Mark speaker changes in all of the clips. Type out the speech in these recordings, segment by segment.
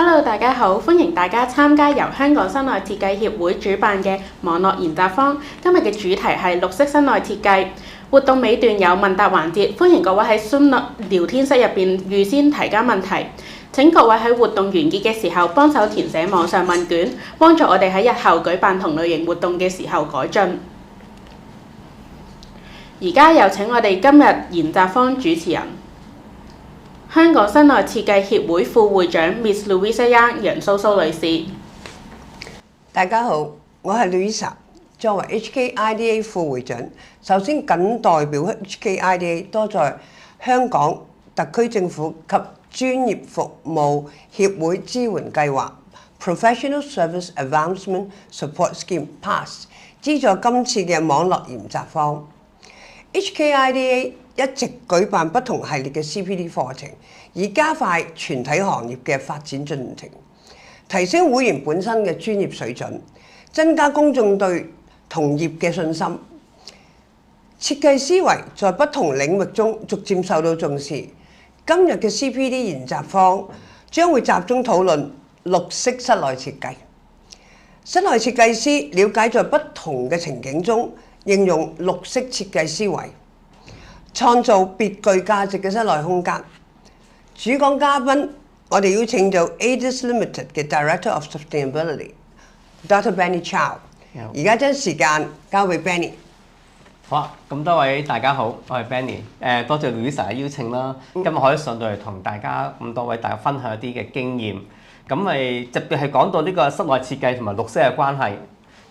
Speaker 1: Hello， 大家好，歡迎大家參加由香港室內設計協會主辦嘅網絡研習坊。今日嘅主題係綠色室內設計。活動尾段有問答環節，歡迎各位喺 Zoom 聊天室入邊預先提交問題。請各位喺活動完結嘅時候幫手填寫網上問卷，幫助我哋喺日後舉辦同類型活動嘅時候改進。而家有請我哋今日研習坊主持人，香港室內設計協會副會長 Miss Louisa Young 楊蘇蘇女士。
Speaker 2: 大家好，我係 Louisa， 作為 HKIDA 副會長，首先謹代表 HKIDA 多謝香港特區政府及專業服務協會支援計劃 Professional Service Advancement Support Scheme PASS 資助今次嘅網絡研習坊。HKIDA 一直舉辦不同系列嘅 CPD 課程，以加快全體行業嘅發展進程，提升會員本身嘅專業水準，增加公眾對同業嘅信心。設計思維在不同領域中逐漸受到重視。今日嘅 CPD 研習坊將會集中討論綠色室內設計。室內設計師了解在不同嘅情景中應用綠色設計思維，創造別具價值嘅室內空間。主講嘉賓，我哋邀請到 Adis Limited 嘅 Director of Sustainability，Dr. Benny Chow。而家將時間交俾 Benny。
Speaker 3: 好啊，咁多位大家好，我係 Benny。多謝 Louisa 嘅邀請啦，今日可以上到嚟同大家咁多位大家分享一啲嘅經驗。咁咪特別係講到呢個室內設計同埋綠色嘅關係。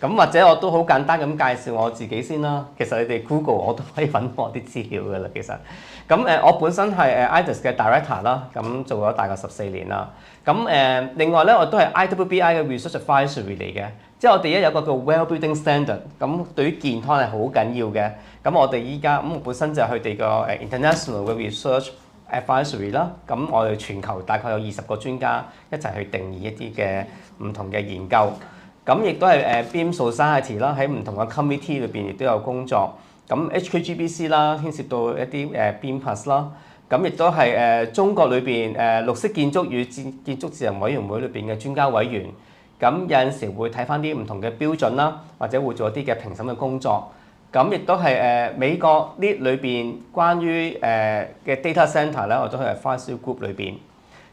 Speaker 3: 咁或者我都好簡單咁介紹我自己先啦。其實你哋 Google 我都可以揾我啲資料㗎啦。其實咁我本身係Adis 嘅 Director 啦，咁做咗大概14年啦。咁另外咧我都係 IWBI 嘅 Research Advisory 嚟嘅，即係我哋有個叫 Well Building Standard， 咁對於健康係好緊要嘅。咁我哋依家本身就係佢哋個International 嘅 Research Advisory 啦。咁我哋全球大概有20個專家一齊去定義一啲嘅唔同嘅研究。咁亦都係BEAM Society 啦，喺唔同嘅 committee 裏邊亦都有工作。咁 HKGBC 啦，牽涉到一啲BEAM Plus 啦。咁亦都係中國裏邊綠色建築與建築智能委員會裏邊嘅專家委員。咁有陣時會睇翻啲唔同嘅標準啦，或者會做一啲嘅評審嘅工作。咁亦都係美國呢裏邊關於嘅 data centre 咧，我都係 Advisory Group 裏邊。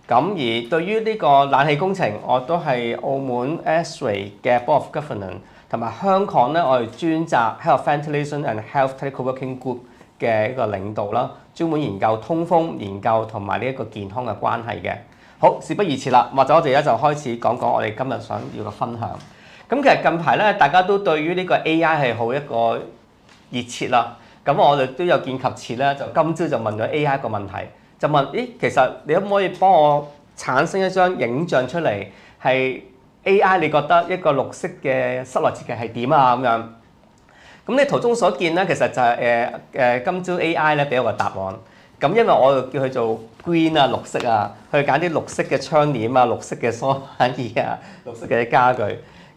Speaker 3: 咁而對於呢個冷氣工程，我都係澳門 ASTRAE 嘅 Board of Governance， 同埋香港咧，我係專責 Health Ventilation and Health Technical Working Group 嘅一個領導啦，專門研究通風研究同埋呢一個健康嘅關係嘅。好，事不宜遲啦，或者我哋而家就開始講講我哋今日想要嘅分享。咁其實近排咧，大家都對於呢個 AI 係好一個熱切啦。咁我哋都有見及此咧，就今朝就問咗 AI 一個問題。就問：咦，其實你可唔可以幫我產生一張影像出嚟？係 AI，你覺得一個綠色嘅室內設計係點啊？咁樣。咁你圖中所見咧，其實就係今朝 AI 咧俾我個答案。咁因為我就叫佢做 green 啊，綠色啊，去揀啲綠色嘅窗簾啊、綠色嘅梳化椅啊、綠色嘅家具。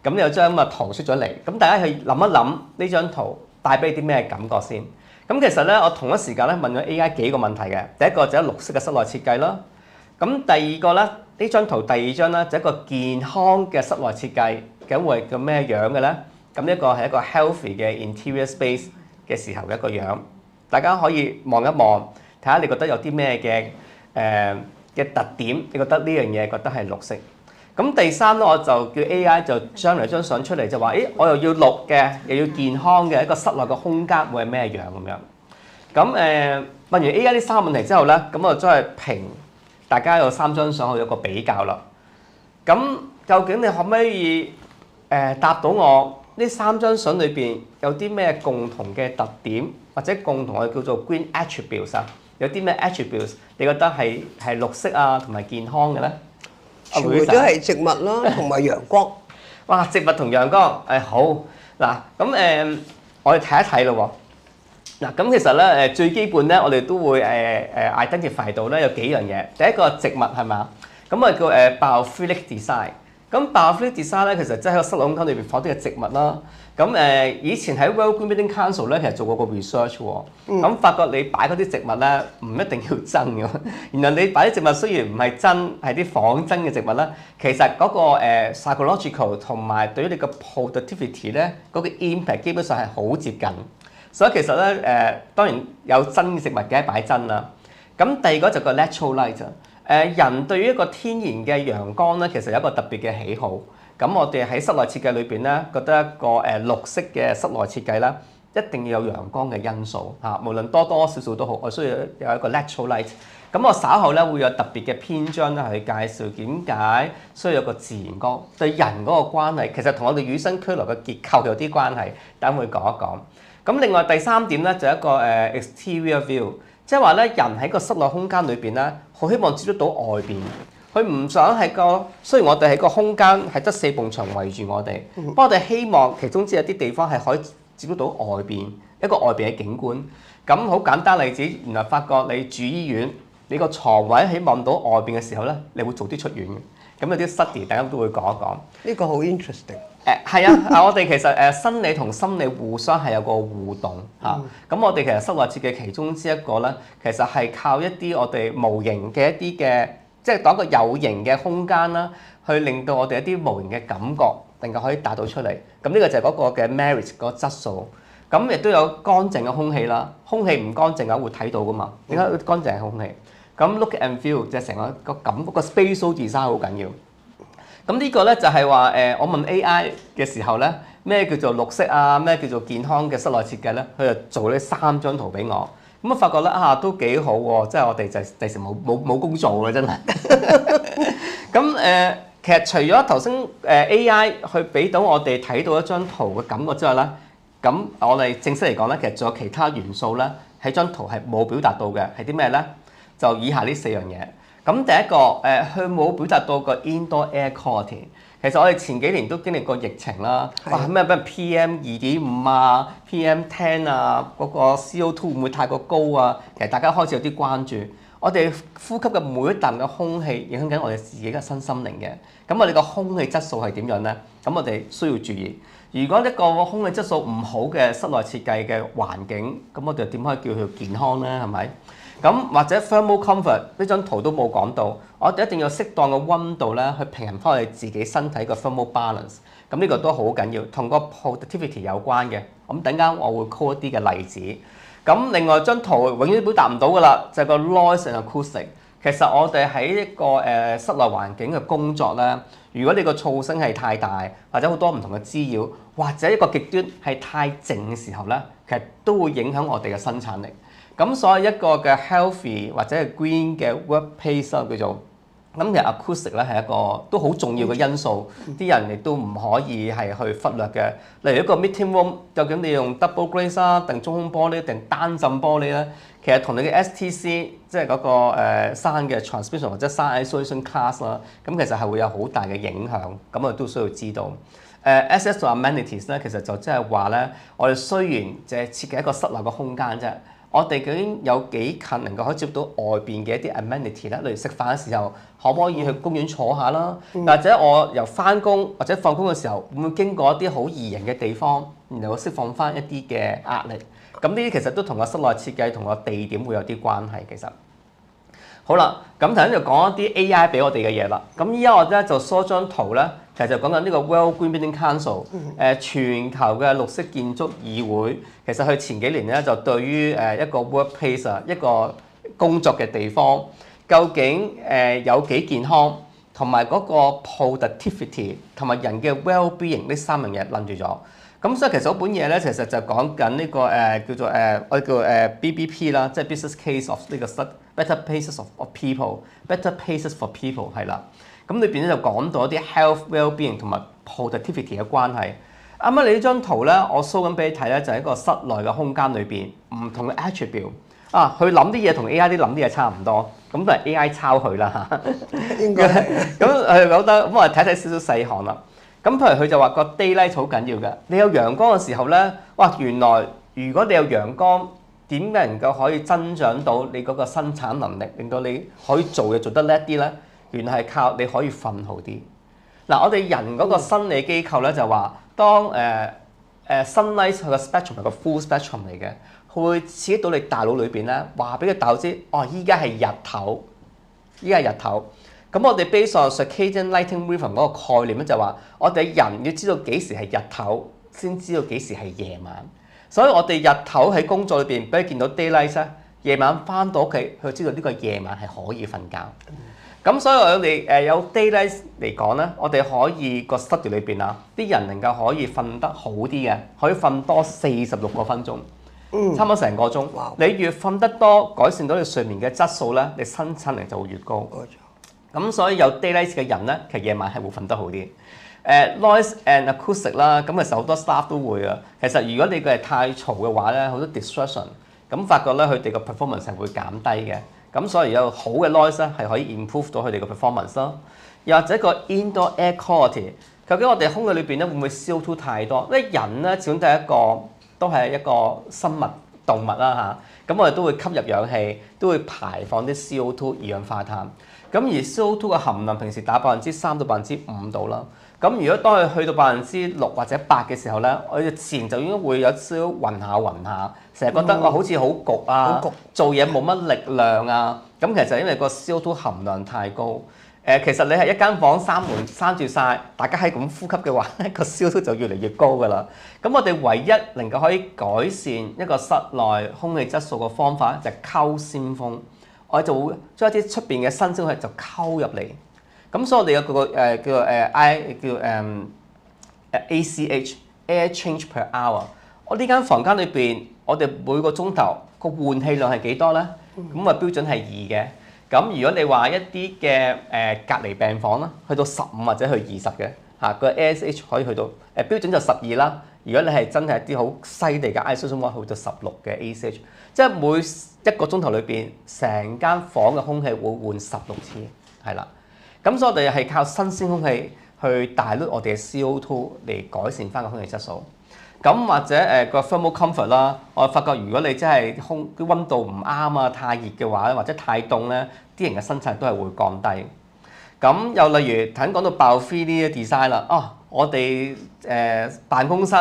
Speaker 3: 咁你有張咁嘅圖出咗嚟。咁大家去諗一諗呢張圖帶俾你啲咩感覺先？咁其實咧，我同一時間咧問咗 AI 幾個問題嘅。第一個就係綠色嘅室內設計啦。咁第二個咧，呢張圖第二張咧就係一個健康嘅室內設計，咁會係個咩樣嘅咧？咁呢一個係一個 healthy 嘅 interior space 嘅時候嘅一個樣。大家可以望一望，睇下你覺得有啲咩嘅特點？你覺得呢樣嘢覺得係綠色？咁第三咧，我就叫 AI 就將嚟張相出嚟，就話：咦，我又要綠嘅，又要健康嘅一個室內嘅空間會係咩樣咁樣？咁問完 AI 呢3個問題之後咧，咁我再評大家有3張相去一個比較啦。咁究竟你可唔可以答到我呢3張相裏邊有啲咩共同嘅特點，或者共同我哋叫做 green attributes 啊？有啲咩 attributes 你覺得係綠色啊同埋健康嘅咧？
Speaker 2: 全部都係植物啦，同埋陽光。
Speaker 3: 哇！植物同陽光，好嗱，咁我哋睇一睇咯喎。嗱，咁其實咧最基本咧，我哋都會identify 到咧有幾樣嘢。第一個植物係嘛？咁我哋叫biophilic design，咁 Biophilic design 咧，其實即係喺個室內空間裏邊放啲嘅植物啦。咁以前喺 World Green Building Council 咧，其實做過個 research 喎。咁發覺你擺嗰啲植物咧，唔一定要真嘅。原來你擺啲植物雖然唔係真，係啲仿真嘅植物啦，其實嗰個psychological 同埋對於你個 productivity 咧，嗰個 impact 基本上係好接近。所以其實咧當然有真嘅植物嘅擺真啦。咁第二個就個 natural light。人對於一個天然嘅陽光咧，其實有一個特別嘅喜好。咁我哋喺室內設計裏邊咧，覺得一個綠色嘅室內設計啦，一定要有陽光嘅因素嚇，無論多多少少都好，我需要有一個 natural light。咁我稍後咧會有特別嘅篇章咧去介紹點解需要有個自然光對人嗰個關係，其實同我哋與生俱來嘅結構有啲關係，等會講一講。咁另外第三點咧就係一個exterior view， 即係話咧人喺個室內空間裏邊咧，好希望接觸到外邊。佢唔想喺雖然我哋喺個空間係得4埲牆圍住我哋，不過我哋希望其中之有啲地方係可以接觸到外邊一個外邊嘅景觀。咁好簡單例子，原來發覺你住醫院，你個床位喺望到外邊嘅時候咧，你會早啲出院嘅。咁有啲 study 大家都會講一講。
Speaker 2: 呢個好 interesting。
Speaker 3: 係啊，我哋其實生理同心理互相係有個互動嚇。咁我哋其實室內設計其中之一個咧，其實係靠一啲我哋無形嘅一啲嘅。即係當一個有形嘅空間啦，去令到我哋一啲無形嘅感覺能夠可以帶到出嚟。咁呢個就係嗰個嘅 marriage 嗰個質素。咁亦都有乾淨嘅空氣啦，空氣唔乾淨嘅會睇到噶嘛。點解乾淨係空氣？咁 look and feel 就係成個感覺個 spatial design 好緊要。咁呢個咧就係話我問 AI 嘅時候咧，咩叫做綠色啊？咩叫做健康嘅室內設計咧？佢就做呢3張圖俾我。咁我發覺咧都幾好喎，即係我哋就第時冇工做嘅真係。咁其實除咗頭先AI 去俾到我哋睇到一張圖嘅感覺之外咧，咁我哋正式嚟講咧，其實仲有其他元素咧喺張圖係冇表達到嘅，係啲咩咧？就以下呢4樣嘢。咁第一個佢冇表達到個 indoor air quality。其實我哋前幾年都經歷過疫情啦，哇咩PM2.5啊、PM10啊，嗰個 CO2 會唔會太過高啊？其實大家開始有啲關注，我哋呼吸嘅每一啖嘅空氣影響緊我哋自己嘅身心靈嘅。咁我哋個空氣質素係點樣咧？咁我哋需要注意。如果一個空氣質素唔好嘅室內設計嘅環境，咁我哋點可以叫佢健康咧？係咪？咁或者 thermal comfort 呢張圖都冇講到，我哋一定要有適當嘅溫度咧，去平衡翻我哋自己身體嘅 thermal balance。咁呢個都好緊要，同個 productivity 有關嘅。咁等間我會 call 一啲嘅例子。咁另外張圖永遠都表達唔到㗎啦，就係個 noise and acoustic。其實我哋喺一個室內環境嘅工作咧，如果你個噪聲係太大，或者好多唔同嘅滋擾，或者一個極端係太靜嘅時候咧，其實都會影響我哋嘅生產力。咁所以一個嘅 healthy 或者係 green 嘅 workplace 叫做，咁其實 acoustic 咧係一個都好重要嘅因素，啲人亦都唔可以係去忽略嘅。例如一個 meeting room， 究竟你用 double glaze 啊，定中空玻璃，定單浸玻璃咧？其實同你嘅 STC 即係嗰個sound 嘅 transmission 或者 sound isolation class 啦，咁其實係會有好大嘅影響，咁我哋都需要知道。access to amenities 咧，其實就即係話咧，我哋雖然就係設計一個室內嘅空間啫。我哋究竟有幾近能夠可以接到外邊嘅一啲 amenity 咧？例如食飯嘅時候，可唔可以去公園坐下啦？或者我由翻工或者放工嘅時候，會唔會經過一啲好宜人嘅地方，然後釋放翻一啲嘅壓力？咁呢啲其實都同個室內設計同個地點會有啲關係。其實好啦，咁頭先就講一啲 AI 俾我哋嘅嘢啦。咁依家我咧就梳張圖咧，其實就講緊呢個 World Green Building Council 全球嘅綠色建築議會。其實佢前幾年咧就對於一個 workplace 啊，一個工作嘅地方，究竟有幾健康，同埋嗰個 productivity 同埋人嘅 well-being 呢3樣嘢諗住咗。咁所以其實嗰本嘢咧，其實就講緊呢個叫做我哋叫BBP 啦，即係 business case of 呢個 better places of people，better places for people 係啦。咁裏邊咧就講到一啲 health well-being 同埋 productivity 嘅關係。啱啱你呢張圖咧，我 show 緊俾你睇咧，就係一個室內嘅空間裏邊唔同嘅 attribute 啊，佢諗啲嘢同 AI 啲諗啲嘢差唔多，咁都係 AI 抄佢啦嚇。應該咁佢覺得咁我哋睇睇少少細項啦。咁譬如佢就話個 daylight 好緊要嘅，你有陽光嘅時候咧，哇！原來如果你有陽光，點解能夠可以增長到你嗰個生產能力，令到你可以做嘢做得叻啲咧？原來係靠你可以瞓好啲。嗱，我哋人嗰個生理機構咧就話，當sunlight 佢個 spectrum 係個 full spectrum 嚟嘅，佢會刺激到你大腦裏邊咧，話俾個大腦知，哦，依家係日頭，依家係日頭。咁我哋 based on circadian lighting rhythm 嗰個概念咧，就話我哋人要知道幾時係日頭，先知道幾時係夜晚。所以我哋日頭喺工作裏邊俾佢見到 daylight 咧，夜晚翻到屋企，佢知道呢個夜晚係可以瞓覺。咁所以我哋有 daylight 嚟講咧，我哋可以個 study 裏邊啊，啲人能夠可以瞓得好啲嘅，可以瞓多46個分鐘，差唔多成個鐘。你越瞓得多，改善到你睡眠嘅質素咧，你生產力就會越高。咁所以有 daylight 嘅人咧，其實夜晚係會瞓得好啲。noise and acoustic 啦，咁其實好多 staff 都會啊。其實如果你係太嘈嘅話咧，好多 distraction，咁發覺咧佢哋個 performance 係會減低嘅。咁所以有好嘅 noise 咧係可以 improve 到佢哋個 performance 咯。又或者個 indoor air quality，究竟我哋空氣裏邊咧會唔會 CO2 太多？因為人咧始終都係一個生物動物啦嚇，咁我哋都會吸入氧氣，都會排放啲 CO2 二氧化碳。咁而 CO2 嘅含量平時打3%到5%度啦。咁如果當佢去到6%或者8%嘅時候咧，我哋自然就應該會有少少暈下，成日覺得好似好焗啊，做嘢冇乜力量啊。咁其實因為個 CO2 含量太高。其實你係一間房閂門閂住晒，大家係咁呼吸嘅話咧，個 CO2 就越嚟越高㗎啦。咁我哋唯一能夠可以改善一個室內空氣質素嘅方法就係溝鮮風。我就會將一啲出邊嘅新鮮空氣就溝入嚟。咁所以我哋有個ACH air change per hour。我呢間房間裏邊，我哋每個鐘頭個換氣量係幾多咧？咁啊標準係2嘅。咁如果你話一啲嘅隔離病房啦，去到15或者去20嘅嚇，個 ASH 可以去到標準就12啦。如果你係真係一啲好犀利嘅 isolation ward，去到16嘅 ACH， 即係每1個鐘頭裏邊，成間房嘅空氣會換16次，係啦。咁所以我哋係靠新鮮空氣去dilute我哋嘅 CO2 嚟改善翻個空氣質素。咁或者個 thermal comfort 啦，我發覺如果你真係啲溫度唔啱啊，太熱嘅話咧，或者太凍咧，啲人嘅生產力都係會降低。咁又例如頭先講到 bio-free 呢啲 design 啦，我哋辦公室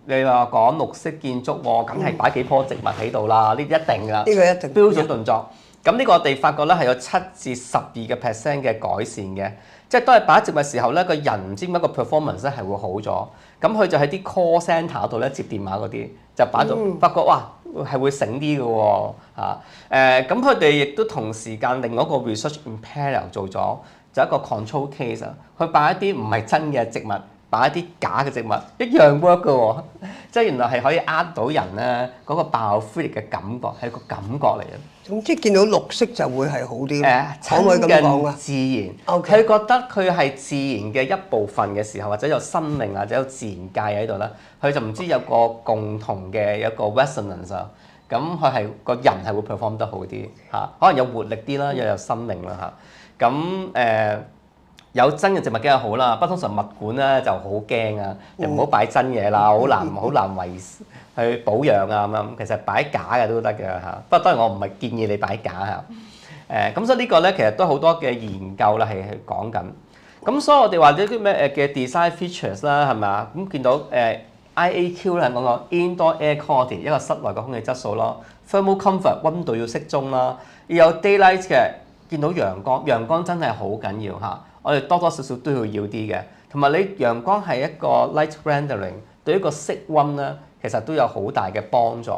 Speaker 3: 你話講綠色建築喎，梗係擺幾棵植物喺度啦，呢啲一定㗎，呢個一定標準動作。咁呢個我哋發覺咧係有7至12% 嘅改善嘅，即係當係擺植物時候咧，個人唔知點解個 performance 咧係會好咗。咁佢就喺啲 call centre 度咧接電話嗰啲，就擺到發覺哇係會醒啲嘅喎嚇。咁佢哋亦都同時間另外一個 research in parallel 做咗，就一個 control case 啊，佢擺一啲唔係真嘅植物，擺一啲假嘅植物，一樣 work 嘅喎。即係原來係可以呃到人咧嗰個 bio-free 嘅感覺，係個感覺嚟嘅。
Speaker 2: 總之見到綠色就會係好啲，可唔可以咁講啊？
Speaker 3: 自然，佢覺得佢係自然嘅一部分嘅時候，或者有生命或者有自然界喺度咧，佢就唔知有個共同嘅一個 resonance 啊。咁佢係個人係會 perform 得好啲嚇，可能有活力啲啦，又有生命啦嚇。咁有真嘅植物梗係好啦，不過通常物管咧就好驚啊，又唔好擺真嘢啦，好難維去保養啊咁樣。其實擺假嘅都得嘅嚇，不過當然我唔係建議你擺假嚇。咁所以呢個咧其實都好多嘅研究啦係講緊。咁所以我哋話咗啲咩嘅 design features 啦係咪啊？咁見到IAQ 咧講講 indoor air quality 一個室內嘅空氣質素咯 ，thermal comfort 溫度要適中啦，要有 daylight 嘅見到陽光真係好緊要嚇。我哋多多少少都要啲嘅，同埋你陽光係一個 light rendering 對於個色溫咧，其實都有好大嘅幫助。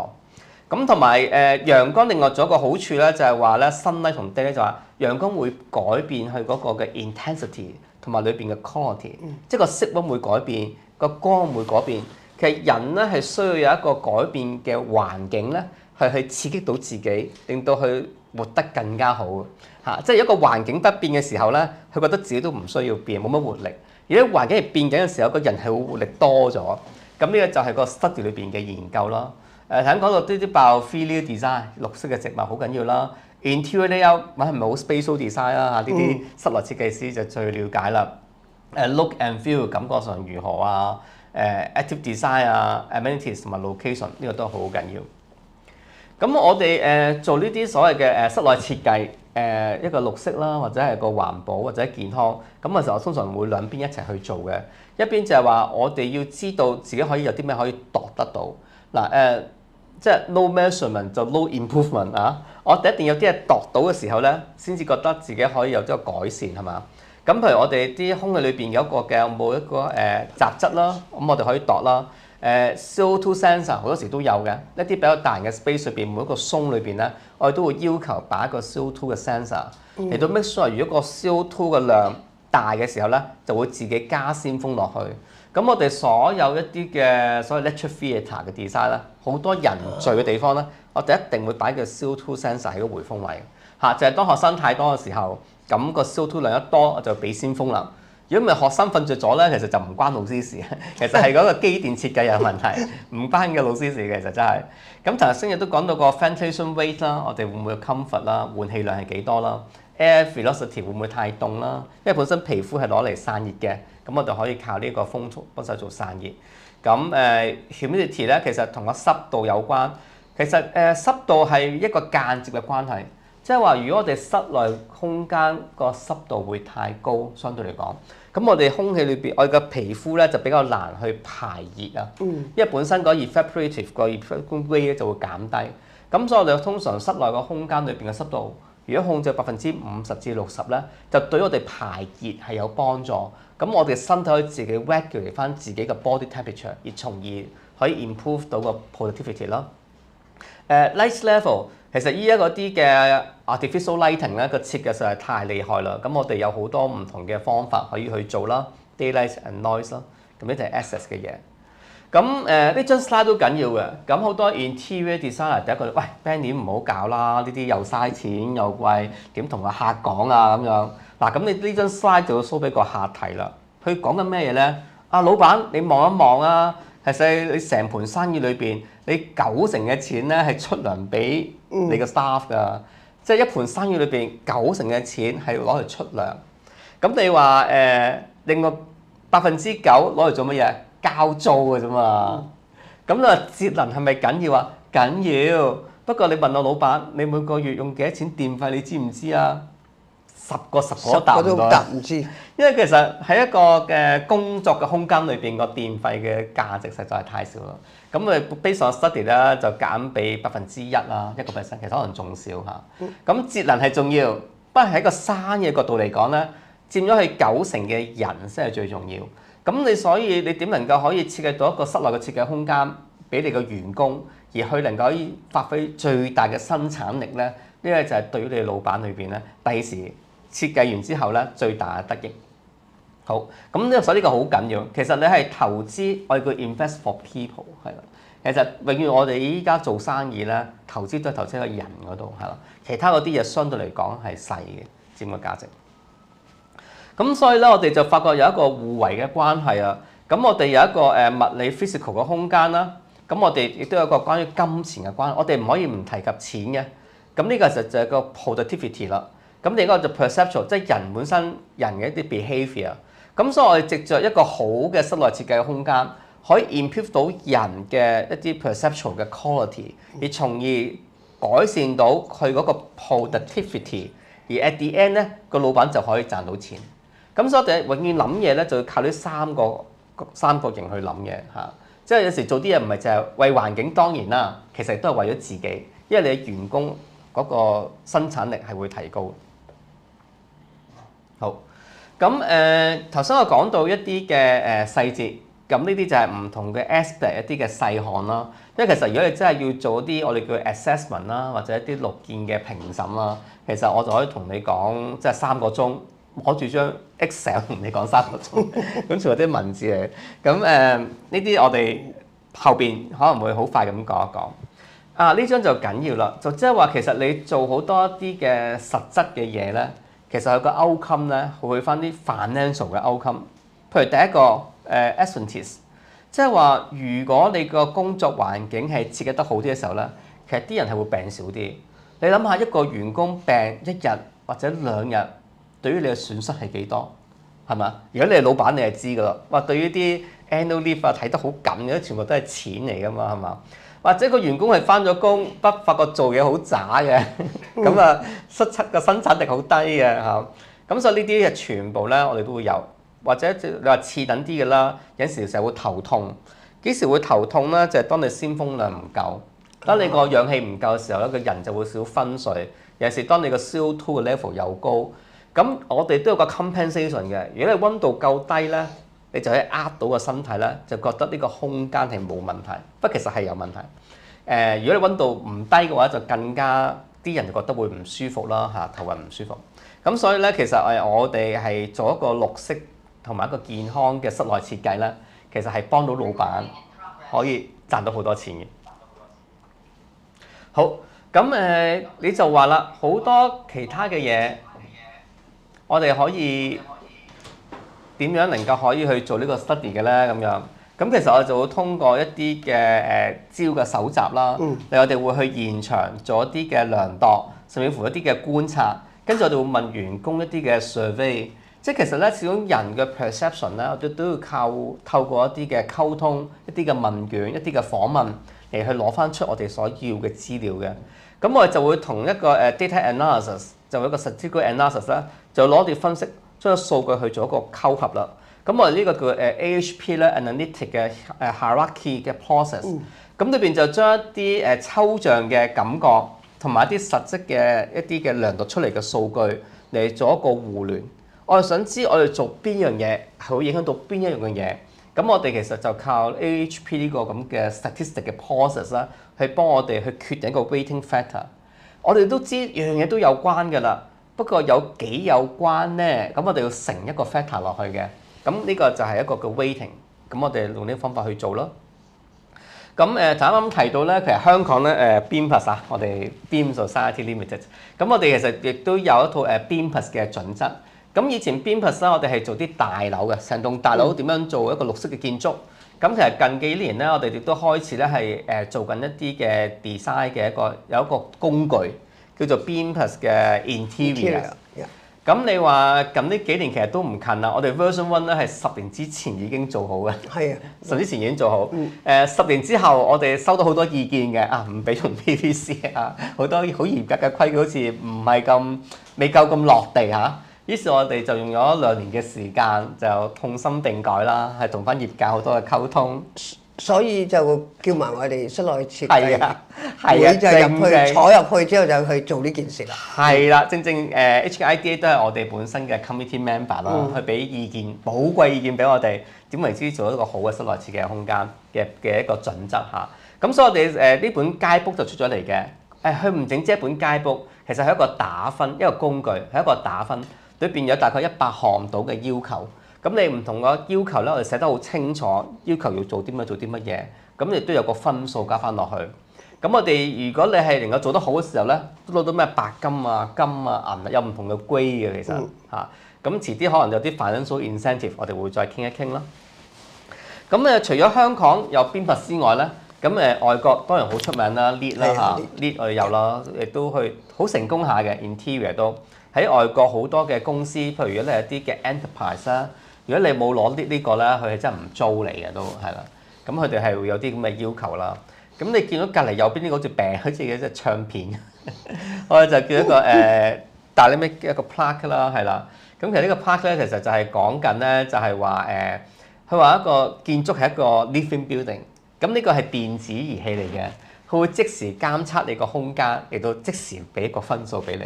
Speaker 3: 咁同埋陽光另外仲有一個好處咧，就係話咧 sunlight 同 day 咧就話陽光會改變佢嗰個嘅 intensity 同埋裏邊嘅 quality，即係個色溫會改變，個光會改變。其實人咧係需要有一個改變嘅環境咧，係去刺激到自己，令到佢活得更加好嚇。即係一個環境不變嘅時候咧，佢覺得自己都唔需要變，冇乜活力。而啲環境係變緊嘅時候，個人係會活力多咗。咁呢個就係個 study 裏邊嘅研究啦。頭先講到啲bio-free design， 綠色嘅植物好緊要啦。Interior layout 係咪好 spatial design 啦？呢啲室內設計師就最了解啦。Look and feel 感覺上如何啊？Active design 啊 ，amenities 同埋 location 呢個都好緊要。咁我哋做呢啲所謂嘅室內設計，一個綠色啦，或者係個環保或者健康，咁嘅時候我通常會兩邊一齊去做嘅。一邊就係話我哋要知道自己可以有啲咩可以度得到。嗱即係 no measurement 就 no improvement 啊！我哋一定有啲嘢度到嘅時候咧，先至覺得自己可以有啲個改善係嘛？咁譬如我哋啲空氣裏邊有一個嘅冇一個雜質啦，咁我哋可以度啦。CO2 sensor 好多時都有嘅，一啲比較大嘅 space 裏邊每一個松裏邊咧，我哋都會要求擺一個 CO2 嘅 sensor 嚟到 make sure 如果個 CO2 嘅量大嘅時候咧，就會自己加鮮風落去。咁我哋所有一啲嘅所謂 lecture theatre 嘅 design 咧，好多人聚嘅地方咧，我哋一定會擺個 CO2 sensor 喺個回風位嚇，就係當學生太多嘅時候，咁個 CO2 量一多，我就俾鮮風啦。如果唔係學生瞓着咗咧，其實就唔關老師事，其實係嗰個機電設計有問題，唔關嘅老師事嘅，其實真係。咁頭先亦都講到個 ventilation rate 啦，我哋會唔會有 comfort 啦，換氣量係幾多啦 ？air velocity 會唔會太凍啦？因為本身皮膚係攞嚟散熱嘅，咁我哋可以靠呢個風速幫手做散熱。咁humidity 咧，其實同個濕度有關。其實濕度係一個間接嘅關係。即係話，如果我哋室內空間個濕度會太高，相對嚟講，咁我哋空氣裏邊，我哋嘅皮膚咧就比較難去排熱啊。因為本身個 evaporative 個 evaporative rate 就會減低。咁所以我哋通常室內個空間裏邊嘅濕度，如果控制50%至60%咧，就對我哋排熱係有幫助。咁我哋身體可以自己 regulate 翻自己嘅 body temperature， 而從而可以 improve 到個 productivity 咯。light level 其實依一個啲嘅 artificial lighting 咧個設計實在太厲害啦，咁我哋有好多唔同嘅方法可以去做啦 ，daylight and noise 啦，咁呢就係 access 嘅嘢。咁呢張 slide 都緊要嘅，咁好多 interior designer 第一個喂 Benny 唔好搞啦，呢啲又嘥錢又貴，點同個客講啊咁樣。嗱咁你呢張 slide 就要 show 俾個客睇啦，佢講緊咩嘢咧？啊老闆你望一望啊！其實你成盤生意裏邊，你90%嘅錢咧係出糧俾你個 staff 㗎，即係一盤生意裏邊90%嘅錢係攞嚟出糧。咁你話另外9%攞嚟做乜嘢？交租㗎啫嘛。咁你話節能係咪緊要啊？緊要。不過你問我老闆，你每個月用幾多錢電費？你知唔知啊？10個都答唔知，因為其實喺一個嘅工作嘅空間裏邊，個電費嘅價值實在係太少啦。咁我哋 based on study 咧就減俾1%啦，1%，其實可能仲少嚇。咁節能係重要，不過喺個生意角度嚟講咧，佔咗佢90%嘅人先係最重要。咁你所以你點能夠可以設計到一個室內嘅設計空間俾你個員工，而佢能夠可以發揮最大嘅生產力咧？呢個就係對於你老闆裏邊咧，第時設計完之後咧，最大嘅得益。好，咁呢個所以呢個好緊要。其實你係投資，我哋叫 invest for people 係啦。其實永遠我哋依家做生意咧，投資都係投資喺個人嗰度係啦。其他嗰啲嘢相對嚟講係細嘅佔個價值。咁所以咧，我哋就發覺有一個互為嘅關係啊。咁我哋有一個物理 physical 嘅空間啦。咁我哋亦都有一個關於金錢嘅關係。我哋唔可以唔提及錢嘅。咁呢個就係個 productivity 啦。咁另一個就 perceptual， 即係人本身人嘅一啲 behaviour。咁所以我哋藉着一個好嘅室內設計嘅空間，可以 improve 到人嘅一啲 perceptual 嘅 quality， 而從而改善到佢嗰個 productivity。而 at the end 咧，個老闆就可以賺到錢。咁所以我哋永遠諗嘢咧，就要靠呢三個型去諗嘢嚇。即係有時做啲嘢唔係就係為環境，當然啦，其實都係為咗自己，因為你嘅員工嗰個生產力係會提高。好，咁頭先我講到一啲嘅細節，咁呢啲就係唔同嘅 aspect 一啲嘅細項啦。因為其實如果你真係要做啲我哋叫 assessment 啦，或者一啲綠建嘅評審啦，其實我就可以同你講，即係3個鐘攞住張 Excel 同你講3個鐘，咁全部啲文字嚟。咁呢啲我哋後邊可能會好快咁講一講。啊，呢張就緊要啦，就即係話其實你做好多一啲嘅實質嘅嘢咧。其實有個 outcome 咧，會翻啲 financial 嘅 outcome。譬如第一個absenteeism，即係話如果你個工作環境係設計得好啲嘅時候咧，其實啲人係會病少啲。你諗下一個員工病1日或者2日，對於你嘅損失係幾多？係嘛？如果你係老闆，你係知㗎啦。話對於啲 annual leave 啊睇得好緊嘅，全部都係錢嚟㗎嘛，係嘛？或者個員工係翻咗工，不發覺做嘢好渣嘅，咁啊失測個生產力好低嘅嚇。咁所以呢啲嘅全部咧，我哋都會有，或者你話次等啲嘅啦，有時成日會頭痛。幾時會頭痛咧？就係當你鮮風量唔夠，當你個氧氣唔夠嘅時候咧，個人就會少分水。有時當你個 CO2 嘅 level 又高，咁我哋都有個 compensation 嘅。如果你溫度夠低咧，你就可以呃到個身體咧，就覺得呢個空間係冇問題，不過其實係有問題。如果你溫度唔低嘅話，就更加啲人就覺得會唔舒服啦嚇，頭暈唔舒服。咁所以咧，其實我哋係做一個綠色同埋一個健康嘅室內設計咧，其實係幫到老闆可以賺到好多錢嘅。好。咁你就話啦，好多其他嘅嘢，我哋可以點樣能夠可以去做呢個 study 嘅咧？咁樣，咁其實我就會通過一啲嘅資料嘅搜集啦，我哋會去現場做一啲嘅量度，甚至乎一啲嘅觀察，跟住我哋會問員工一啲嘅 survey， 即係其實咧，始終人嘅 perception 咧，我哋都要靠透過一啲嘅溝通、一啲嘅問卷、一啲嘅訪問嚟去攞翻出我哋所要嘅資料嘅。咁我哋就會同一個data analysis， 就一個 statistical analysis 啦，就攞啲分析，將個數據去做一個溝合啦。咁我哋呢個叫AHP 咧 analytic 嘅hierarchy 嘅 process。咁裏邊就將一啲抽象嘅感覺同埋一啲實質嘅一啲嘅量度出嚟嘅數據嚟做一個互聯。我哋想知我哋做邊樣嘢係會影響到邊一樣嘅嘢。咁我哋其實就靠 AHP 呢個咁嘅 statistic 嘅 process 啦，去幫我哋去決定一個 weighting factor。我哋都知樣嘢都有關㗎啦，不過有幾有關咧？咁我哋要乘一個 factor 落去嘅。咁呢個就係一個嘅 weighting。咁我哋用呢個方法去做咯。咁就啱啱提到咧，其實香港咧BIMPLUS 啊，我哋 BIM Society Limited。咁我哋其實亦都有一套BIMPLUS 嘅準則。咁以前 BIMPLUS 咧，我哋係做啲大樓嘅，成棟大樓點樣做一個綠色嘅建築。咁其實近幾年咧，我哋亦都開始咧係做緊一啲嘅 design 嘅有一個工具叫做 BIMPLUS 嘅 interior。咁你話近呢幾年其實都唔近啦，我哋 version 1咧係10年之前已經做好嘅。係啊，10年之前已經做好。10年之後我哋收到好多意見嘅，唔俾用 PVC 啊，好多好嚴格嘅規矩，好似唔係咁未夠咁落地嚇。於是我哋就用咗2年嘅時間，就痛心定改啦，係同翻業界好多嘅溝通，
Speaker 2: 所以就叫埋我哋室內設計會就入去坐入去之後就去做呢件事啦。
Speaker 3: 係啦，正 HKIDA 都係我哋本身嘅 committee member 啦，去俾意見，寶貴意見俾我哋點為之做一個好嘅室內設計空間嘅一個準則嚇。咁所以我哋呢本街 book 就出咗嚟嘅。佢唔整止一本街 book，其實係一個打分，一個工具，係一個打分。裏邊有大概100項到嘅要求，咁你唔同個要求咧，我哋寫得好清楚，要求要做啲乜做啲乜嘢，咁亦都有個分數加翻落去。咁我哋如果你係能夠做得好嘅時候咧，都攞到咩白金啊、金啊、銀啊，有唔同嘅 grade 嘅其實嚇。咁遲啲可能有啲 financial incentive，我哋會再傾一傾啦。咁除咗香港有BIMPLUS之外咧，咁外國當然好出名啦 ，LEED 啦嚇，LEED 我哋有啦，亦都去好成功下嘅 interior 都。喺外國好多嘅公司，譬如如果你係啲嘅 enterprise 啦，如果你冇攞呢個咧，佢係真係唔租你嘅都係啦。咁佢哋係會有啲咁嘅要求啦。咁你見到隔離右邊呢個好似病，好似一隻唱片，我哋就叫一個dynamic 一個 plaque 啦，係啦。咁其實呢個 plaque 咧，其實就係講緊咧，就係話佢話一個建築係一個 living building。咁呢個係電子儀器嚟嘅，佢會即時監測你個空間，嚟到即時俾一個分數俾你。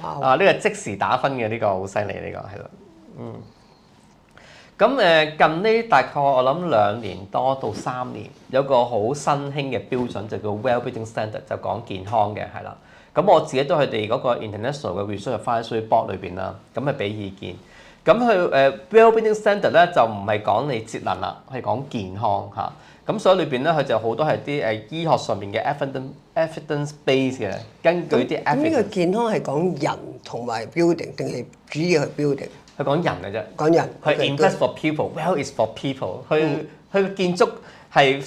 Speaker 3: 呢個即時打分嘅呢個好犀利，呢個係咯，咁近呢大概我諗2年多到3年，有個好新興嘅標準就叫 Well-Being Standard， 就講健康嘅係啦。咁我自己都佢哋嗰個 International 嘅 Research Advisory Board 裏邊啦，咁係俾意見。咁佢Well-Being Standard 咧就唔係講你節能啦，係講健康嚇。咁所以裏邊咧佢就好多係啲醫學上面嘅 evidence base 嘅，根據啲 evidence。
Speaker 2: 呢個健康係講人同埋 building 定係主要係 building？
Speaker 3: 佢講人嘅啫，
Speaker 2: 講人。
Speaker 3: 佢 invest for people，well is for people。佢嘅建築係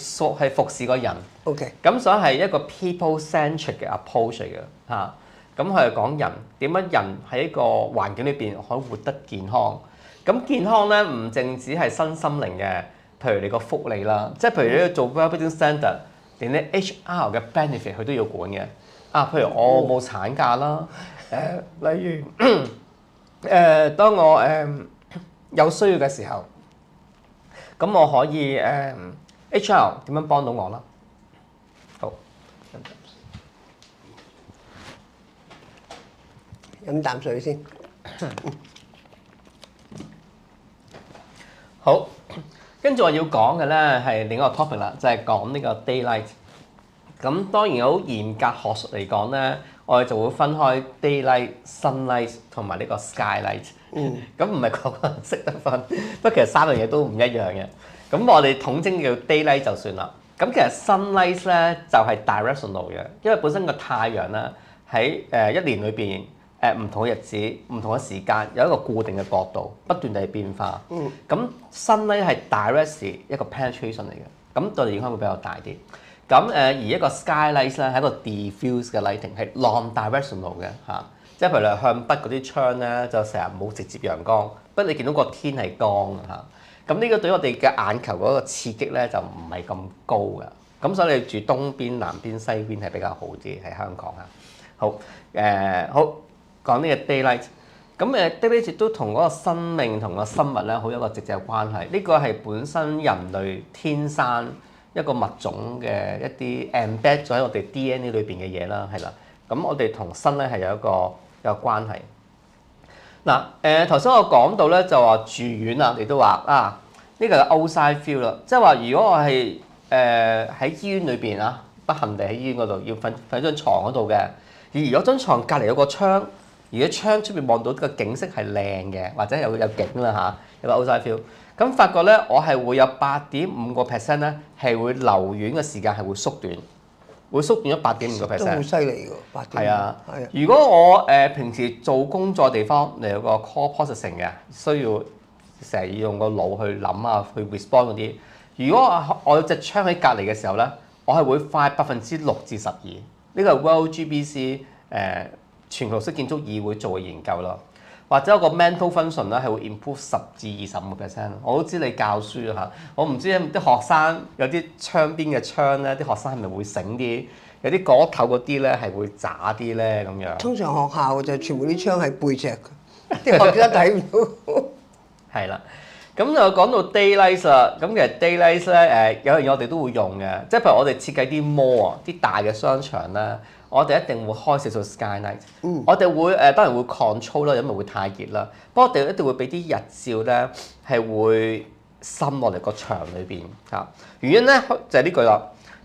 Speaker 3: 服侍個人。
Speaker 2: OK。咁
Speaker 3: 所以係一個 people-centric 嘅 approach 嚟嘅嚇。咁佢係講人點樣人喺一個環境裏邊可以活得健康。咁健康咧唔淨止係身心靈嘅。譬如你個福利啦，即係譬如你做 well-being standard，連你 HR 嘅 benefit 佢都要管嘅。譬如我冇產假啦，例如當我有需要嘅時候，咁我可以HR 點樣幫到我啦？好，
Speaker 2: 飲啖水先。
Speaker 3: 好，跟住我要講嘅咧係另一個 topic 啦，就係講呢個 daylight。咁當然好嚴格學術嚟講咧，我哋就會分開 daylight、sunlight 同埋呢個 skylight。咁唔係個個人識得分，不過其實三樣嘢都唔一樣嘅。咁我哋統稱叫 daylight 就算啦。咁其實 sunlight 咧就係 directional 嘅，因為本身個太陽咧喺一年裏邊唔同嘅日子、唔同嘅時間有一個固定嘅角度，不斷地變化。咁 sunlight 係 directly 一個 penetration 嚟嘅，咁對影響會比較大啲。咁而一個 skylight 咧係一個 diffuse 嘅 lighting，係 non-directional 嘅嚇，即係譬如你向北嗰啲窗咧就成日冇直接陽光，不過你見到個天係光嚇。咁呢個對我哋嘅眼球嗰個刺激咧就唔係咁高嘅。咁所以你住東邊、南邊、西邊係比較好啲喺香港嚇。好好講呢個 daylight。咁daylight 亦都同嗰個生命同個生物咧好有一個直接嘅關係。呢個係本身人類天生一個物種嘅一啲 embed 咗喺我哋 DNA 裏邊嘅嘢啦，係啦。咁我哋同生咧係有一個關係。嗱頭先我講到咧就話住院啊，你都話呢個係 outside feel 啦，即係話如果我係喺醫院裏邊啊，不幸地喺醫院嗰度要瞓張床嗰度嘅，而如果張床隔離有個窗，而果窗出邊望到個景色係靚嘅，或者有景啦嚇，有個 outside feel。咁發覺咧，我係會有8.5% 咧，係會留院嘅時間係會縮短，會縮短咗8.5%。
Speaker 2: 都好犀利㗎，8.5。係啊。
Speaker 3: 如果我平時做工作地方，你有個 call processing 嘅，需要成日要用個腦去諗啊，去 respond 嗰啲。如果我有隻窗喺隔離嘅時候咧，我係會快6%至12%。呢個係 World GBC 全球式建築議會做嘅研究咯。或者有個 mental function 咧係會 improve 10至25%。我都知你教書嚇，我唔知啲學生有啲窗邊嘅窗咧，啲學生係咪會醒啲？有啲嗰頭嗰啲咧係會渣啲咧咁樣。
Speaker 2: 通常學校就全部啲窗喺背脊嘅，啲學生睇唔到。
Speaker 3: 係啦，咁就講到 daylight 啦。咁其實 daylight 咧有樣嘢我哋都會用嘅，即係譬如我哋設計啲 mall 啊，啲大嘅商場咧。我哋一定會開少少 skylight，我哋會當然會 control 啦，因為會太熱啦。不過我哋一定會俾啲日照咧，係會滲落嚟個牆裏邊嚇。原因咧就係呢句啦。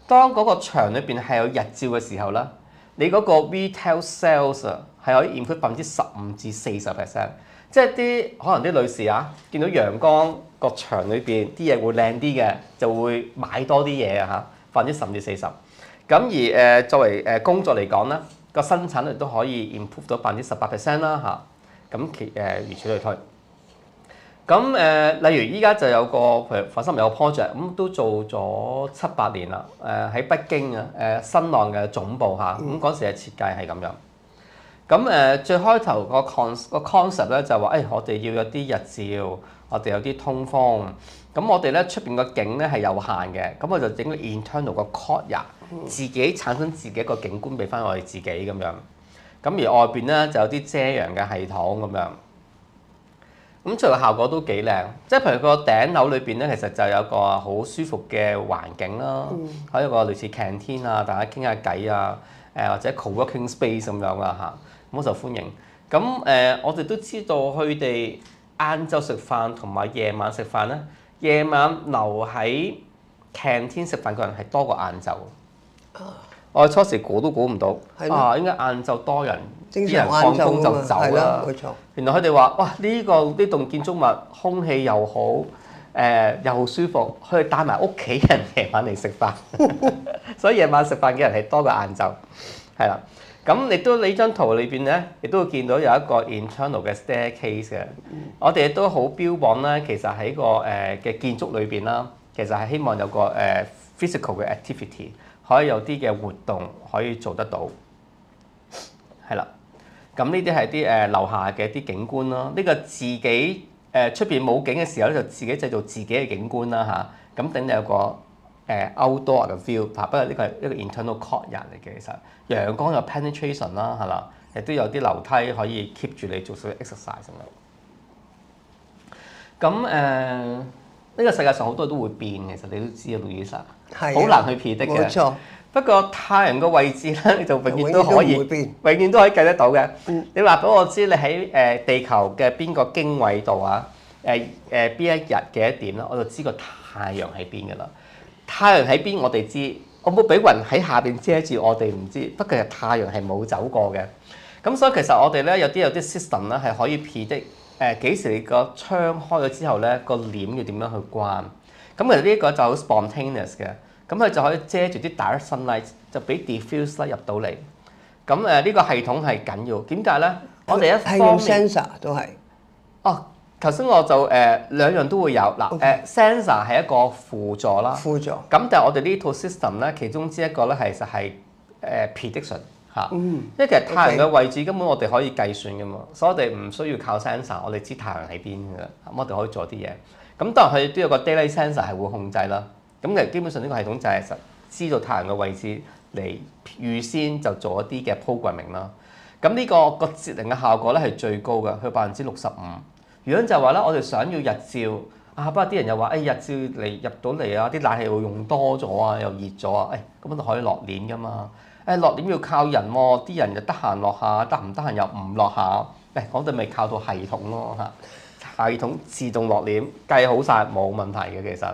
Speaker 3: 當嗰個牆裏邊係有日照嘅時候咧，你嗰個 retail sales 啊係可以 improve 15%至40%。即係啲可能啲女士啊，見到陽光個牆裏邊啲嘢會靚啲嘅，就會買多啲嘢啊嚇，15%至40%。咁而作為工作嚟講咧，個生產率都可以 improve 到18%啦嚇。咁如此類推。咁例如依家就有個譬如佛山有個 project，咁都做咗7-8年啦。喺北京啊，新浪嘅總部嚇，咁嗰時嘅設計係咁樣。咁最開頭個 concept 咧就話我哋要有啲日照，我哋有啲通風。咁我哋咧出邊個景咧係有限嘅，咁我就整個 internal 個 courtyard，自己產生自己一個景觀俾翻我哋自己咁樣。咁而外邊咧就有啲遮陽嘅系統咁樣。咁最後效果都幾靚，即係譬如個頂樓裏邊咧，其實就有個好舒服嘅環境啦，喺一個類似 canteen 啊，大家傾下偈啊，或者 co-working space 咁樣啊嚇，好受歡迎。咁我哋都知道佢哋晏晝食飯同埋夜晚食飯咧。夜晚留喺 canteen 食飯嘅人係多過晏晝。我哋初時估都估唔到，應該晏晝多人，啲人放工就走啦。原來佢哋話：哇！呢棟建築物空氣又好，又舒服，佢哋帶埋屋企人夜晚嚟食飯，所以夜晚食飯嘅人係多過晏晝，係啦。咁亦都呢張圖裏邊咧，亦都會見到有一個 internal 嘅 staircase 嘅。我哋亦都好標榜咧，其實喺個嘅建築裏邊啦，其實係希望有個physical 嘅 activity， 可以有啲嘅活動可以做得到，係啦。咁呢啲係啲樓下嘅一啲景觀啦。呢個自己出邊冇景嘅時候咧，就自己製造自己嘅景觀啦嚇。咁等你有個 outdoor 嘅 view，不過呢個係一個 internal courtyard 嚟嘅，其實陽光有 penetration 啦，係啦，亦都有啲樓梯可以 keep 住你做少少 exercise 咁樣。咁呢個世界上好多都會變，其實你都知啊，Louisa，好難去 predict 嘅。
Speaker 2: 冇錯。
Speaker 3: 不過太陽個位置咧，你就永遠都可以，永遠都可以計得到嘅。你話俾我知，你喺地球嘅邊個經緯度啊？邊一日幾多點啦？我就知個太陽喺邊㗎啦。太陽喺邊我哋知，我冇俾雲喺下邊遮住我哋唔知。不過太陽係冇走過嘅。咁所以其實我哋咧有啲 system 咧係可以 predict 幾時你個窗開咗之後咧個簾要點樣去關。咁其實呢個就好 spontaneous 嘅。咁佢就可以遮住啲 direct sunlight， 就俾 diffuse light 入到嚟。咁呢個系統係緊要。點解咧？我哋一方面係
Speaker 2: 用 sensor 都係。
Speaker 3: 哦，頭先我就兩樣都會有嗱。sensor 係一個輔助啦。輔助。咁但係我哋呢套 system 咧，其中之一個咧其實係prediction 嚇。因為其實太陽嘅位置根本我哋可以計算㗎嘛，所以我哋唔需要靠 sensor， 我哋知太陽喺邊㗎。咁我哋可以做啲嘢。咁當然佢都有個 daylight sensor 係會控制啦。咁其實基本上呢個系統就係知道太陽嘅位置嚟預先就做一啲嘅 programming 啦。咁呢個節能嘅效果咧係最高嘅，佢65%。如果就係話咧，我哋想要日照啊，不過啲人又話日照嚟入到嚟啊，啲冷氣會用多咗啊，又熱咗啊，咁就可以落簾㗎嘛。落簾要靠人喎，啲人又得閒落下，得唔得閒又唔落下。我哋咪靠到系統咯嚇，系統自動落簾計好晒冇問題嘅其實。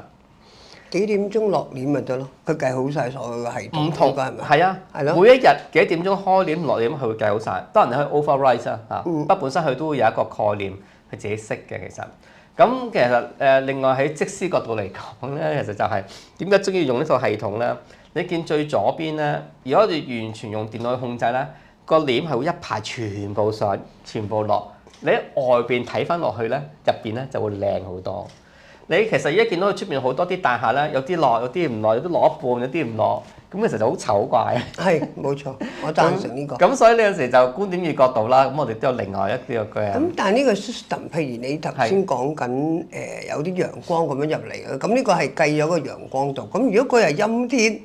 Speaker 2: 幾點鐘落簾咪得咯？佢計好晒所有嘅系統。唔同㗎係咪？
Speaker 3: 係啊，係咯。每一日幾點鐘開簾落簾，佢會計好晒。當然你可以 override 啊嚇，不過本身佢都會有一個概念，佢自己識嘅其實。咁其實另外喺則師角度嚟講咧，其實就係點解中意用呢套系統咧？你見最左邊咧，如果我哋完全用電腦去控制咧，個簾係會一排全部上，全部落。你喺外邊睇翻落去咧，入邊咧就會靚好多。你其實而家見到佢出邊好多啲大廈咧，有啲落，有啲唔落，有啲落一半，有啲唔落，咁其實就好醜怪。
Speaker 2: 係冇錯，我贊成呢個。
Speaker 3: 咁所以呢陣時就觀點與角度啦。咁我哋都有另外一啲嘅。
Speaker 2: 咁但係呢個 system， 譬如你頭先講緊有啲陽光咁樣入嚟嘅，咁呢個係計咗個陽光度。咁如果佢係陰天，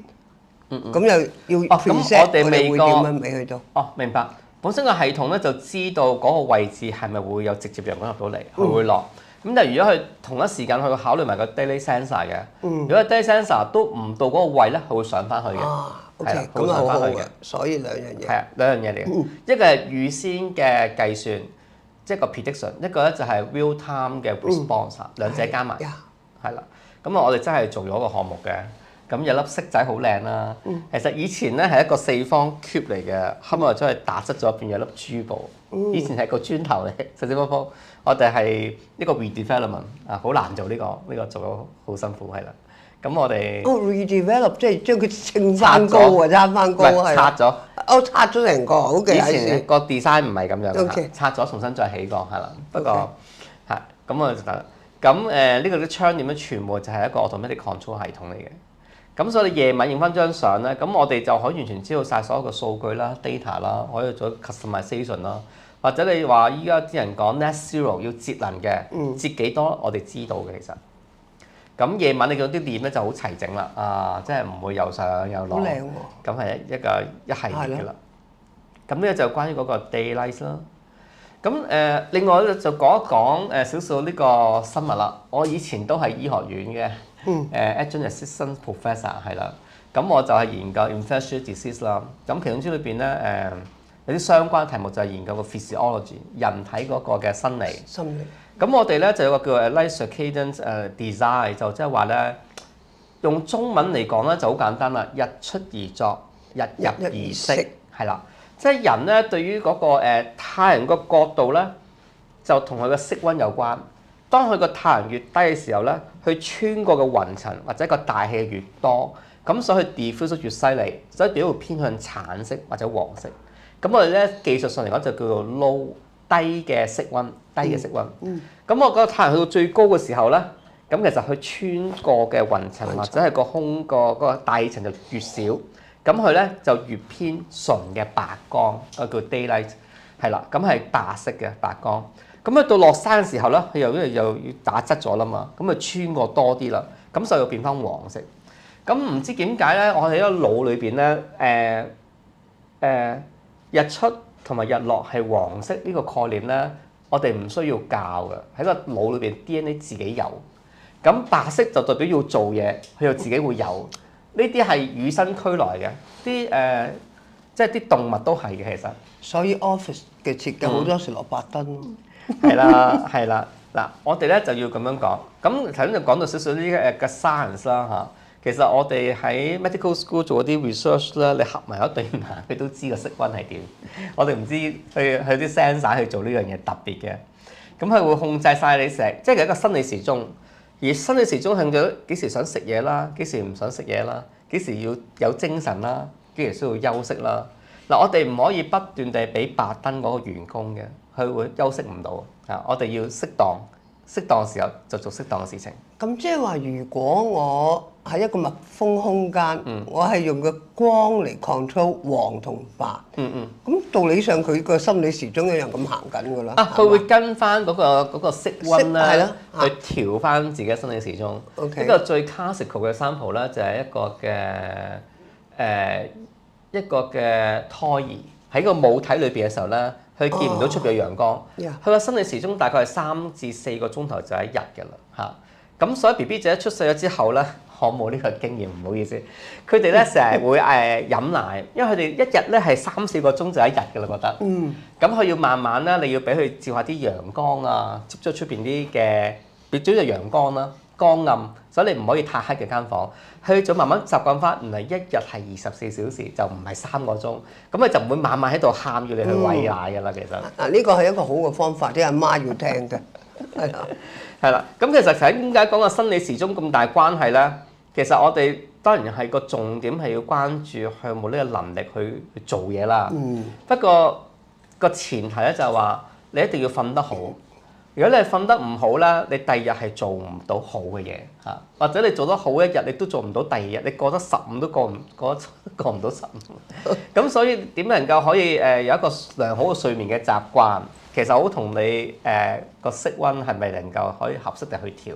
Speaker 2: 咁又要 preset，我哋會點樣未去到？
Speaker 3: 哦，明白。本身個系統咧就知道嗰個位置係咪會有直接陽光入到嚟，佢會落。咁但係如果佢同一時間去考慮埋個 daily sensor 嘅，如果 daily sensor 都唔到嗰個位咧，佢會上翻去嘅。
Speaker 2: 係啦，咁啊好好嘅。所以兩樣嘢。係啊，
Speaker 3: 兩樣嘢嚟嘅。一個係預先嘅計算，即係個 prediction；一個咧就係 real time 嘅 response，兩者加埋。係啦，咁啊我哋真係做咗個項目嘅。咁有粒色仔好靚啦。其實以前咧係一個四方 cube 嚟嘅，後尾我將佢打側咗，變咗粒珠寶。以前係個磚頭嚟，細細方方。我哋係呢個 redevelopment 啊，好難做呢個做咗好辛苦係啦。咁我哋
Speaker 2: redevelop 即係將佢稱翻高啊，撐翻高係。
Speaker 3: 拆咗。
Speaker 2: 拆咗成個，好嘅。
Speaker 3: 以前個 design 唔係咁樣嘅，拆咗重新再起過係啦。不過係咁我就得。咁呢個啲窗簾咧，全部就係一個 automatic control 系統嚟嘅。咁所以你夜晚影翻張相咧，咁我哋就可以完全知道晒所有嘅數據啦、data 啦，可以做 customization 啦。或者你話依家啲人講 net zero 要節能嘅，節幾多我哋知道嘅其實。咁夜晚你見到啲簾咧就好齊整啦，啊，即係唔會又上又落。
Speaker 2: 好靚喎！
Speaker 3: 咁係一系列嘅啦。咁呢個就關於嗰個 daylight 啦。咁另外咧就講一講少少呢個生物啦。我以前都係醫學院嘅，adjunct assistant professor 係啦。咁我就係研究 infectious disease 啦。咁其中之裏邊咧有啲相關題目就係研究個 physiology 人體嗰個嘅生理。咁我哋咧就有個叫做 light circadian design， 就即係話咧用中文嚟講咧就好簡單啦，日出而作，日入而息，係啦。即係人咧對於嗰個太陽個角度咧，就同佢個色溫有關。當佢個太陽越低嘅時候咧，佢穿過嘅雲層或者個大氣越多，咁所以佢 diffuse 越犀利，所以表會偏向橙色或者黃色。咁我哋咧技術上嚟講就叫做 low 低嘅色溫，低嘅色溫。咁我覺得太陽去到最高嘅時候咧，咁其實佢穿過嘅雲層或者係個空個大氣層就越少，咁佢咧就越偏純嘅白光，叫 daylight， 係啦，咁係白色嘅白光。咁去到落山嘅時候咧，佢又要打側咗啦嘛，咁啊穿過多啲啦，咁就要變翻黃色。咁唔知點解咧？我哋喺個腦裏邊咧，日出同埋日落係黃色呢個概念咧，我哋唔需要教嘅，喺個腦裏邊 DNA 自己有。咁白色就代表要做嘢，佢又自己會有。呢啲係與生俱來嘅，即係啲動物都係嘅其實。
Speaker 2: 所以 office 嘅設計好多時落白燈。
Speaker 3: 係啦，係啦。嗱，我哋咧就要咁樣講。咁頭先就講到少少呢啲嘅 science 啦嚇。其實我哋喺 medical school 做嗰啲 research 咧，你合埋一對眼，佢都知個色溫係點。我哋唔知去啲 sensor 去做呢樣嘢特別嘅。咁佢會控制晒你即係一個生理時鐘。而生理時鐘向咗幾時想食嘢啦，幾時唔想食嘢啦，幾時要有精神啦，幾時需要休息啦。嗱，我哋唔可以不斷地俾白燈嗰個員工嘅，佢會休息唔到啊！我哋要適當嘅時候就做適當嘅事情。
Speaker 2: 咁即係話，如果我喺一個密封空間，我係用個光嚟 control 黃同白。咁道理上佢個心理時鐘一樣咁行緊㗎啦。
Speaker 3: 佢會跟翻嗰個色溫咧，去調翻自己嘅生理時鐘。
Speaker 2: Okay.
Speaker 3: 呢個最 classical 嘅 sample 咧，就係一個嘅胎兒喺個母體裏邊嘅時候咧，佢見唔到出邊嘅陽光，佢個生理時鐘大概係3至4個鐘頭就係一日㗎啦嚇。咁所以 BB 仔出世咗之後咧，我冇呢個經驗，唔好意思。佢哋咧成日會飲奶，因為佢哋一日咧係3、4個鐘就一日㗎啦，覺得。咁佢要慢慢咧，你要俾佢照下啲陽光啊，接觸出邊啲嘅，俾咗陽光啦，光暗，所以你唔可以太黑嘅間房。佢就慢慢習慣翻，原來一日係24小時，就唔係3個鐘。咁佢就唔會晚晚喺度喊要你去餵奶㗎啦，其實。
Speaker 2: 呢個係一個好嘅方法，啲阿媽要聽嘅。係啦。
Speaker 3: 係啦，咁其實點解講個生理時鐘咁大關係咧？其實我哋當然係個重點係要關注佢有冇呢個能力去做嘢啦。不過個前提咧就係話你一定要瞓得好。如果你係瞓得唔好咧，你第二日係做唔到好嘅嘢嚇，或者你做得好一日，你都做唔到第二日，你過得15都過唔到15。咁所以點能夠可以有一個良好嘅睡眠嘅習慣？其實好同你個色溫係咪能夠可以合適地去調？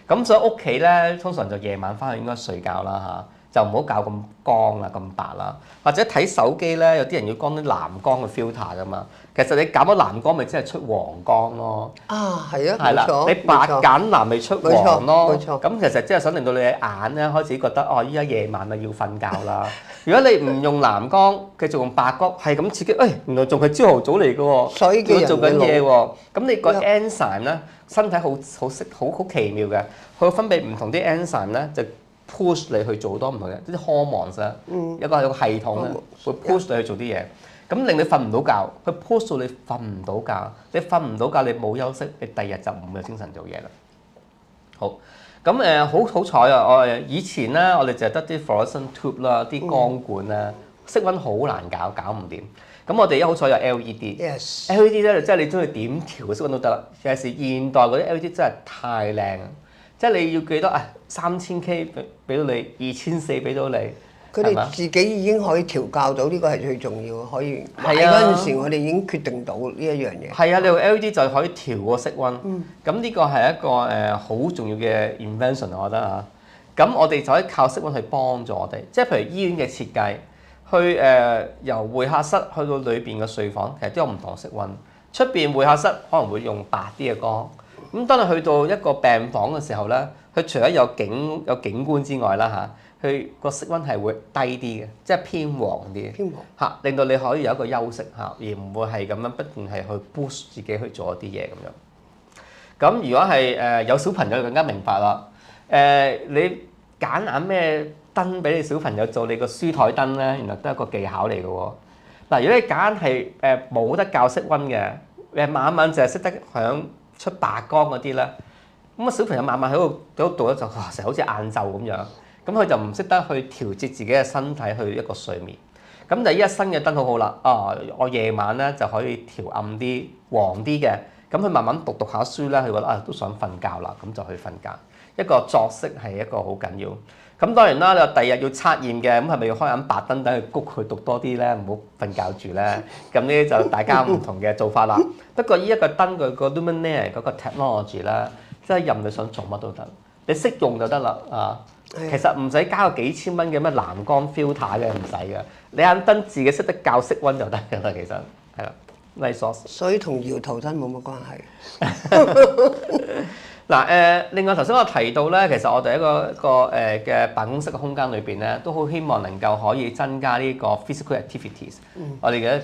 Speaker 3: 咁所以屋企咧，通常就夜晚翻去應該睡覺啦嚇，就唔好搞咁光啦、咁白啦。或者睇手機咧，有啲人要光啲藍光嘅 filter 噶嘛。其實你減咗藍光，咪即係出黃光咯。
Speaker 2: 係啊，
Speaker 3: 係啦，你白揀藍咪出黃咯。
Speaker 2: 冇錯。
Speaker 3: 咁其實即係想令到你嘅眼咧開始覺得依家夜晚啊要瞓覺啦。如果你唔用藍光，繼續用白光，係咁刺激，原來仲係朝頭早嚟嘅喎，
Speaker 2: 所以叫人
Speaker 3: 做緊嘢喎。咁你個 enzyme 咧，身體好奇妙嘅，佢會分泌唔同啲 enzyme 咧，就 push 你去做好多唔同嘅啲 hormones 啊，有個系統咧，會 push 你去做啲嘢，咁令你瞓唔到覺，佢 push 到你瞓唔到覺，你瞓唔到覺，你冇休息，你第二日就唔會有精神做嘢啦。好。咁好彩啊！以前咧，我哋就係得啲 fluorescent tube 啦，啲光管啦，色溫好難搞唔掂。咁我哋好彩有 LED。LED 咧，即係你中意點調色溫都得啦。有時現代嗰啲 LED 真係太靚啊！即係你要記得3000K 俾到你，2400俾到你。
Speaker 2: 佢哋自己已經可以調校到，呢個係最重要，可以買嗰陣時，我哋已經決定到呢一樣嘢。
Speaker 3: 係啊，你用 LED 就可以調個色溫。咁呢個係一個好重要嘅 invention，我覺得嚇。咁我哋就可以靠色溫去幫助我哋。即係譬如醫院嘅設計，去由會客室去到裏邊嘅睡房，其實都有唔同色溫。出邊會客室可能會用白啲嘅光。咁當你去到一個病房嘅時候咧，佢除咗有景觀之外啦嚇，佢個色溫係會低啲嘅，即係偏黃啲。偏黃嚇，令到你可以有一個休息嚇，而唔會係咁樣不斷係去 boost 自己去做一啲嘢咁樣。咁如果係有小朋友更加明白啦。你揀眼咩燈俾你小朋友做你個書台燈咧，原來都係一個技巧嚟嘅喎。嗱，如果你揀係冇得校色溫嘅，晚晚就係識得響出白光嗰啲咧，咁小朋友晚晚喺度咧就成日好似晏晝咁樣，咁佢就唔識得去調節自己嘅身體去一個睡眠。咁就依家新嘅燈好啦，我夜晚咧就可以調暗啲、黃啲嘅，咁佢慢慢讀下書咧，佢覺得都想瞓覺啦，咁就去瞓覺。一個作息係一個好緊要。咁當然啦，你話第二日要測驗嘅，咁係咪要開眼白燈等佢谷佢讀多啲咧？唔好瞓覺住咧。咁呢啲就大家唔同嘅做法啦。不過依一個燈佢個 luminaire 嗰個 technology 咧，即係任你想做乜都得。你識用就得啦啊！其實唔使加個幾千蚊嘅咩藍光 filter 嘅，唔使嘅。你眼燈自己識得校色溫就得㗎啦，其實係啦。Light source。
Speaker 2: 所以同搖頭燈冇乜關係。
Speaker 3: 嗱另外頭先我提到咧，其實我哋一個嘅辦公室嘅空間裏邊咧，都好希望能夠可以增加呢個 physical activities。我哋嘅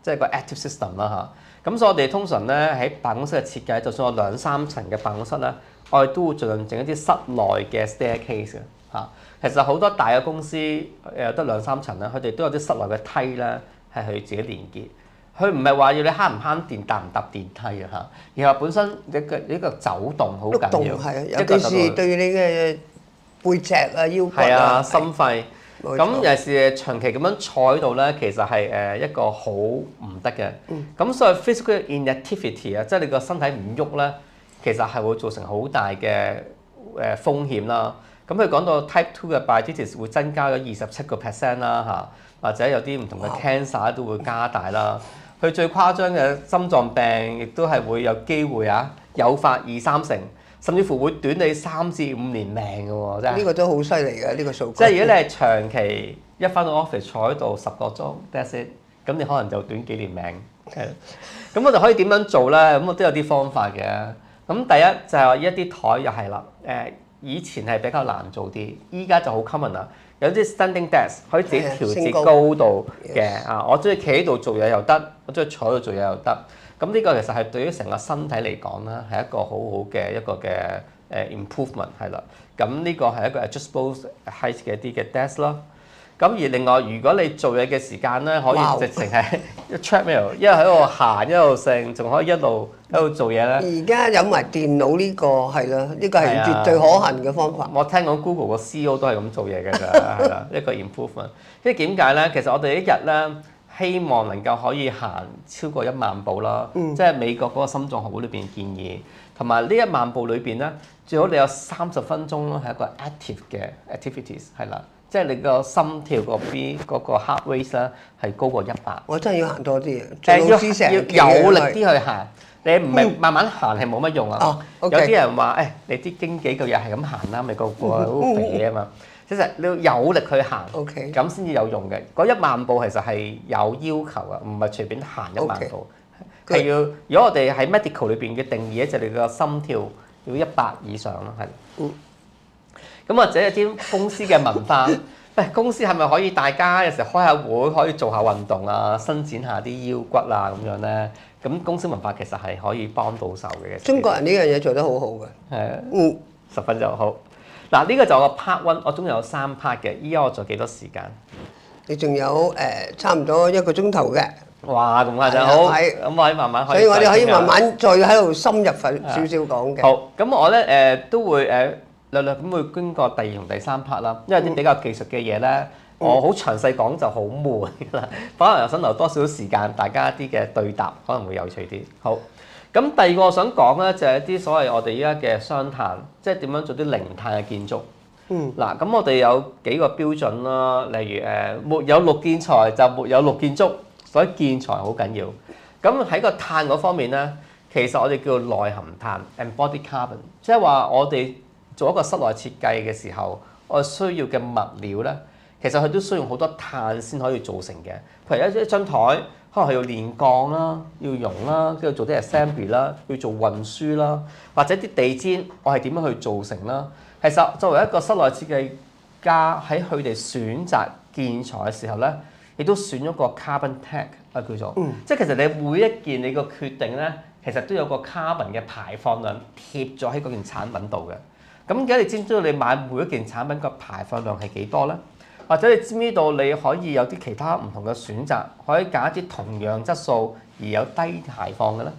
Speaker 3: 即係個 active system 啦嚇。咁所以我哋通常咧喺辦公室嘅設計，就算我2、3層嘅辦公室咧，我哋都會盡量整一啲室內嘅 staircase 嘅嚇。其實好多大嘅公司得2、3層咧，佢哋都有啲室內嘅梯咧，係佢自己連結。佢唔係話要你慳唔慳電搭唔搭電梯啊嚇，而係本身一個走動好緊要，
Speaker 2: 係啊，尤其是對你嘅背脊啊、腰骨
Speaker 3: 啊、心肺。咁尤其是長期咁樣坐喺度咧，其實係一個好唔得嘅。咁所以 physical inactivity 啊，即係你個身體唔喐咧，其實係會造成好大嘅風險啦。咁佢講到 Type 2嘅 diabetes 會增加咗27% 啦嚇，或者有啲唔同嘅 cancer 都會加大啦。佢最誇張嘅心臟病亦都係會有機會誘發2、3成，甚至乎會短你3至5年命嘅喎，真係。
Speaker 2: 呢個都好犀利嘅呢個數據。
Speaker 3: 即係如果你係長期一返到 office 坐喺度10個鐘 ，that's it，咁你可能就短幾年命。咁我哋可以點樣做咧？咁我都有啲方法嘅。咁第一就係話一啲台又係啦，以前係比較難做啲，依家就好 common 啦。有啲 standing desk 可以自己調節高度嘅我中意企喺度做嘢又得，我中意坐喺度做嘢又得。咁呢個其實係對於成個身體嚟講咧，係一個好好嘅一個嘅improvement 係啦。咁呢個係一個 adjustable height 嘅一啲嘅 desk 啦。咁而另外，如果你做嘢嘅時間咧，可以直情係 treadmill， 一路喺度行一路剩，仲可以一路喺度做嘢咧。
Speaker 2: 而家有埋電腦呢個係啦，呢個係絕對可行嘅方法。
Speaker 3: 我聽講 Google 個 CEO 都係咁做嘢㗎咋，係啦，一個 improvement。即係點解咧？其實我哋一日咧希望能夠可以行超過1萬步啦，即係美國嗰個心臟學會裏邊建議，同埋呢1萬步裏邊咧，最好你有30分鐘咯，係一個 active 嘅 activities 係啦。即係你個心跳個 B 嗰個 heart rate 咧係高過100。我
Speaker 2: 真係要行多啲啊！
Speaker 3: 要有力啲去行，你唔係慢慢行係冇乜用啊。有啲人話你啲經紀個日係咁行啦，咪個個好肥啊嘛。其實你要有力去行，咁先至有用嘅。嗰1萬步其實係有要求啊，唔係隨便行1萬步。係要，如果我哋喺 medical 裏邊嘅定義咧，就係你個心跳要100以上咯，係。咁或者有啲公司嘅文化，公司係咪可以大家有時開下會，可以做下運動啊，伸展下啲腰骨啊咁樣咧？咁公司文化其實係可以幫到手嘅。
Speaker 2: 中國人呢樣嘢做得好好嘅。
Speaker 3: 係10分就好。嗱，呢個就我個 part 1，我總共有3 part 嘅。依家我仲有幾多時間？
Speaker 2: 你仲有差唔多1個鐘頭嘅。
Speaker 3: 哇，咁快就好。咁我可以慢慢
Speaker 2: 所以我哋可以慢慢再喺度深入少少講嘅。
Speaker 3: 好，咁我咧都會略略咁會經過第2同第3 part 啦，因為啲比較技術嘅嘢咧，我好詳細講就好悶啦，反而又想留多少時間，大家一啲嘅對答可能會有趣啲。好，咁第2個我想講咧就係一啲所謂我哋依家嘅雙碳，即係點樣做啲零碳嘅建築。嗱，咁我哋有幾個標準啦，例如沒有綠建材就沒有綠建築，所以建材好緊要。咁喺個碳嗰方面咧，其實我哋叫內含碳 （embodied carbon），即係話我哋做一個室內設計嘅時候，我需要嘅物料咧，其實佢都需要好多碳先可以做成嘅。譬如一張台，可能係要煉鋼啦，要熔啦，跟住做啲 assembly 啦，要做運輸啦，或者啲地氈，我係點樣去做成啦？其實作為一個室內設計家，喺佢哋選擇建材嘅時候咧，亦都選咗個 carbon tag 啊，叫做，即係其實你每一件你個決定咧，其實都有個 carbon 嘅排放量貼咗喺嗰件產品度嘅。咁而家你知唔知道你買每一件產品個排放量係幾多咧？或者你知唔知道你可以有啲其他唔同嘅選擇，可以揀一啲同樣質素而有低排放嘅咧？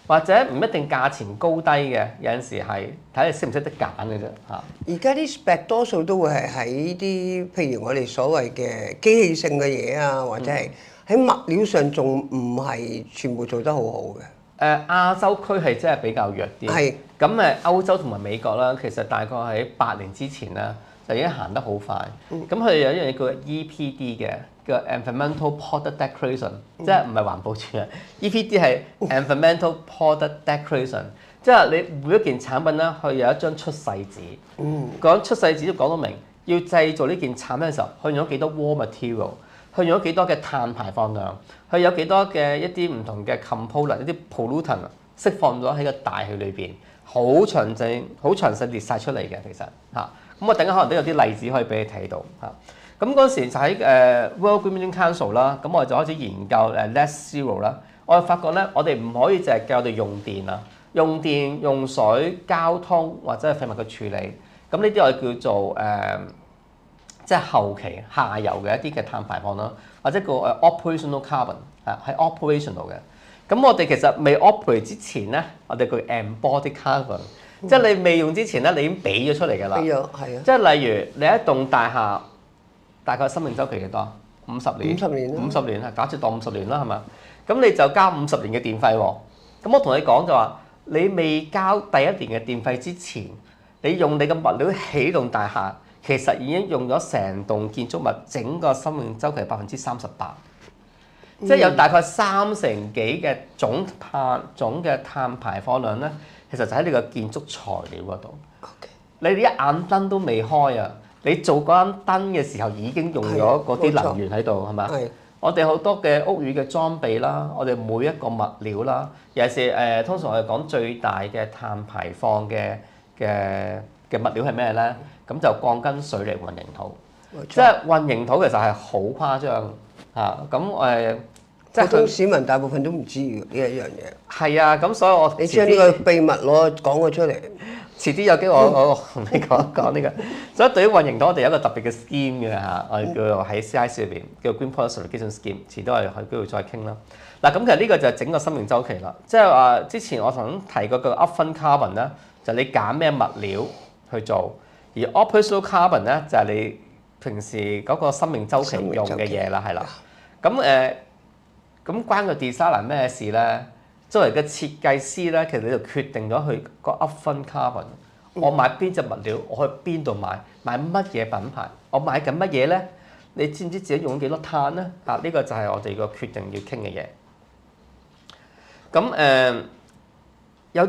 Speaker 3: 或者唔一定價錢高低嘅，有陣時係睇你識唔識得揀嘅啫嚇。
Speaker 2: 而家啲 spec 多數都會係喺啲譬如我哋所謂嘅機器性嘅嘢啊，或者係喺物料上仲唔係全部做得好好嘅。
Speaker 3: 亞洲區係真係比較弱啲。係。咁歐洲同埋美國啦，其實大概喺8年之前啦，就已經行得好快。咁佢哋有一樣嘢叫 EPD 嘅，叫 Environmental Product Declaration，即係唔係環保署啊？EPD 係 Environmental Product Declaration，即係你每一件產品咧，佢有一張出世紙。講出世紙都講到明，要製造呢件產品嘅時候，佢用咗幾多 raw material， 佢用咗幾多嘅碳排放量，佢有幾多嘅一啲唔同嘅 component， 一啲 pollutant 釋放咗喺個大氣裏邊，好詳細列晒出嚟嘅其實嚇。咁我等陣可能都有啲例子可以俾你睇到嚇。咁嗰時就喺World Green Building Council 啦，咁我哋就開始研究Net Zero 啦。我哋發覺咧，我哋唔可以淨係計我哋用電啊、用電、用水、交通或者係廢物嘅處理。咁呢啲我哋叫做即係後期下游嘅一啲嘅碳排放啦，或者個operational carbon 係 operational 嘅。咁我哋其實未 operate 之前咧，我哋叫 embodied carbon，即係你未用之前咧，你已經俾咗出嚟㗎啦。
Speaker 2: 係啊，係啊。
Speaker 3: 即係例如你一棟大廈大概生命週期幾多？50年。50年啦。50年係假設當50年啦，係嘛？咁你就交50年嘅電費喎。咁我同你講就話，你未交第一年嘅電費之前，你用你嘅物料起棟大廈，其實已經用咗成棟建築物整個生命週期38%，即係有大概30%幾嘅總嘅碳排放量咧，其實就喺你個建築材料嗰度。你哋一眼燈都未開啊！你做嗰盞燈嘅時候已經用咗嗰啲能源喺度，係嘛？我哋好多嘅屋宇嘅裝備啦，我哋每一個物料啦，尤其是通常我哋講最大嘅碳排放嘅物料係咩咧？咁就鋼筋、水泥、混凝土。即係混凝土其實係好誇張嚇，咁
Speaker 2: 普通市民大部分都唔知呢一樣嘢。
Speaker 3: 係啊，咁所以我
Speaker 2: 你將呢個秘密講咗出嚟。
Speaker 3: 遲啲有機會我同你講一講呢個。所以對於混凝土，我哋有一個特別嘅 scheme 嘅嚇，我哋叫做喺 CIC 裏邊叫 Green Product Certification Scheme。遲啲我哋去機會再傾啦。嗱，咁其實呢個就係整個生命週期啦。即係話之前我曾經提過個 upfront carbon 咧，就係你揀咩物料去做，而 operational carbon 咧就係你平時嗰個生命週期用嘅嘢啦，係啦。咁關個 designer 咩事咧？作為嘅設計師咧，其實你就決定咗佢個 upfront carbon。我買邊隻物料，我去邊度買，買乜嘢品牌，我買緊乜嘢咧？你知唔知自己用咗幾多碳咧？呢個就係我哋個決定要傾嘅嘢。咁有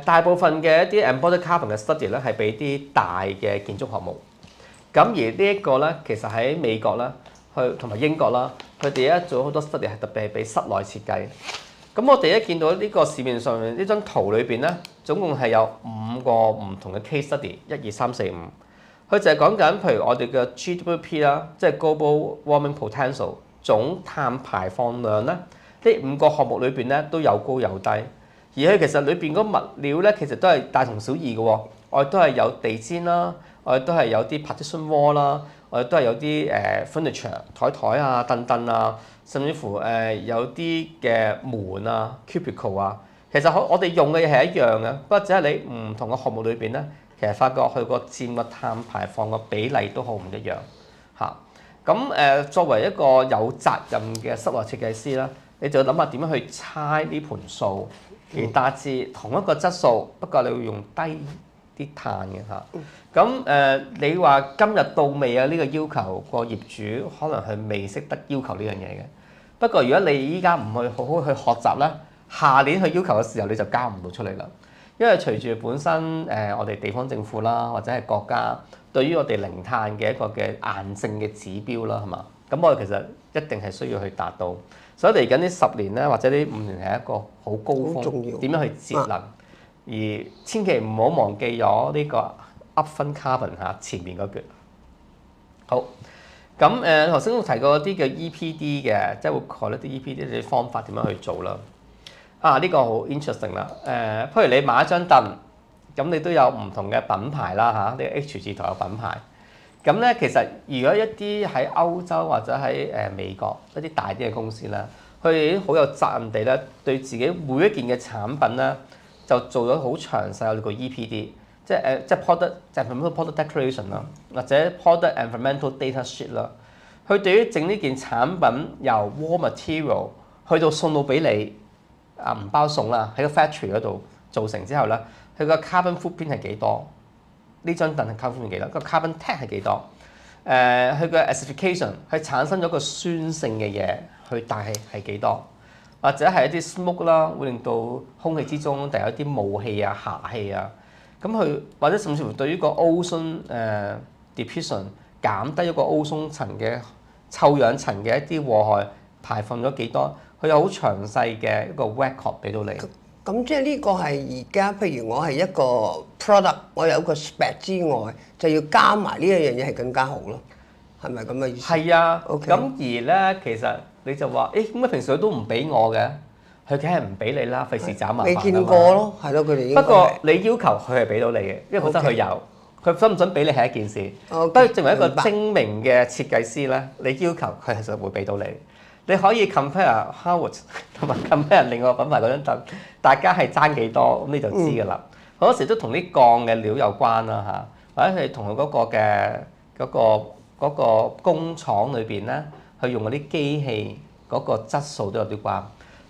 Speaker 3: 大部分嘅一啲 embodied carbon 嘅 study 咧，係俾啲大嘅建築項目。咁而呢一個咧，其實喺美國啦，同埋英國啦，佢哋一做好多 study 係特別係俾室內設計。咁我哋一見到呢個市面上面呢張圖裏邊咧，總共係有5個唔同嘅 case study， 1、2、3、4、5。佢就係講緊，譬如我哋嘅 GWP 啦，即係 Global Warming Potential 總碳排放量咧，呢5個項目裏邊咧都有高有低。而佢其實裏邊嗰物料咧，其實都係大同小異嘅喎。我哋都係有地氈啦，我哋都係有啲 partition wall 啦，我哋都係有啲furniture 台啊、凳啊。甚至乎有啲嘅門啊、cubicle 啊，其實我哋用嘅嘢係一樣嘅，不過只係你唔同嘅項目裏邊咧，其實發覺佢個佔個碳排放個比例都好唔一樣嚇。咁作為一個有責任嘅室內設計師啦，你就要諗下點樣去猜呢盤數，而達至同一個質素，不過你會用低啲碳嘅嚇。咁你話今日到未啊？呢個要求個業主可能係未識得要求呢樣嘢嘅。不過如果你依家唔去好好去學習咧，下年去要求嘅時候你就交唔到出嚟啦。因為隨住本身我哋地方政府啦，或者係國家對於我哋零碳嘅一個嘅硬性嘅指標啦，係嘛？咁我哋其實一定係需要去達到。所以嚟緊呢10年咧，或者呢5年係一個好高峰，點樣去節能？而千祈唔好忘記咗呢個 upfront carbon 嚇前面嗰橛。好。咁頭先我提過一啲嘅 EPD 嘅，即係會講一啲 EPD 啲方法點樣去做啦。呢個好 interesting 啦。譬如你買一張凳，咁你都有唔同嘅品牌啦嚇，呢個 H 字頭嘅品牌。咁咧其實如果一啲喺歐洲或者喺美國一啲大啲嘅公司咧，佢哋已經好有責任地咧，對自己每一件嘅產品咧，就做咗好詳細有個 EPD。即係 product environmental product declaration 啦，或者 product environmental data sheet 啦。佢對於整呢件產品由 raw material 去到送到俾你唔包送啦，喺個 factory 嗰度做成之後咧，佢個 carbon footprint 係幾多？呢張凳係 carbon footprint 幾多？個 carbon tax 係幾多？佢嘅 acidification 佢產生咗個酸性嘅嘢，佢大氣係幾多？或者係一啲 smoke 啦，會令到空氣之中帶有一啲霧氣啊、霞氣啊。咁佢或者甚至乎對於個 ozone depletion 減低一個 ozone 層嘅臭氧層嘅一啲禍害排放咗幾多，佢有好詳細嘅一個 record 俾到你。
Speaker 2: 咁即係呢個係而家，譬如我係一個 product，我有個 spec 之外，就要加埋呢一樣嘢係更加好咯，係咪咁嘅意思？
Speaker 3: 係啊，咁
Speaker 2: OK
Speaker 3: 而咧其實你就話，誒點解平時佢都唔俾我嘅？佢梗係唔俾你啦，費事找麻煩。
Speaker 2: 未見過咯，係咯，佢哋應該係。
Speaker 3: 不過你要求佢係俾到你嘅，因為本身佢有，佢準唔準俾你係一件事。不過作為一個精明嘅設計師咧，你要求佢其實會俾到你。你可以 compare Howard 同埋 compare 另外個品牌嗰張凳，大家係爭幾多咁你就知㗎啦。好多時都同啲鋼嘅料有關啦嚇，或者係同佢嗰個嘅嗰個工廠裏邊咧，佢用嗰啲機器嗰個質素都有啲關，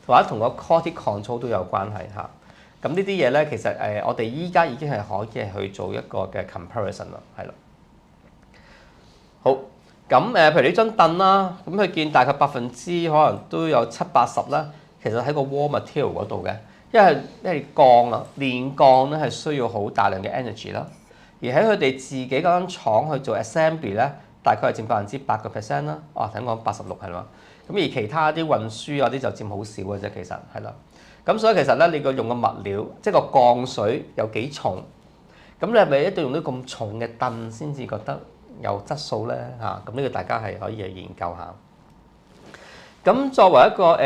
Speaker 3: 或者同個 quality control 都有關係嚇。咁呢啲嘢咧，其實我哋依家已經係可以去做一個嘅 comparison 啦，係啦。好。咁譬如呢張凳啦，咁佢見大概可能都有70-80%啦，其實喺個 raw material 嗰度嘅，因為鋼啊，煉鋼咧係需要好大量嘅 energy 啦，而喺佢哋自己嗰間廠去做 assembly 咧，大概係佔8%啦，頭先講86係嘛，咁而其他啲運輸嗰啲就佔好少嘅啫，其實係啦，咁所以其實咧你個用嘅物料，即係個鋼水有幾重，咁你係咪一定要用啲咁重嘅凳先至覺得有質素咧嚇，咁呢個大家係可以去研究下。咁作為一個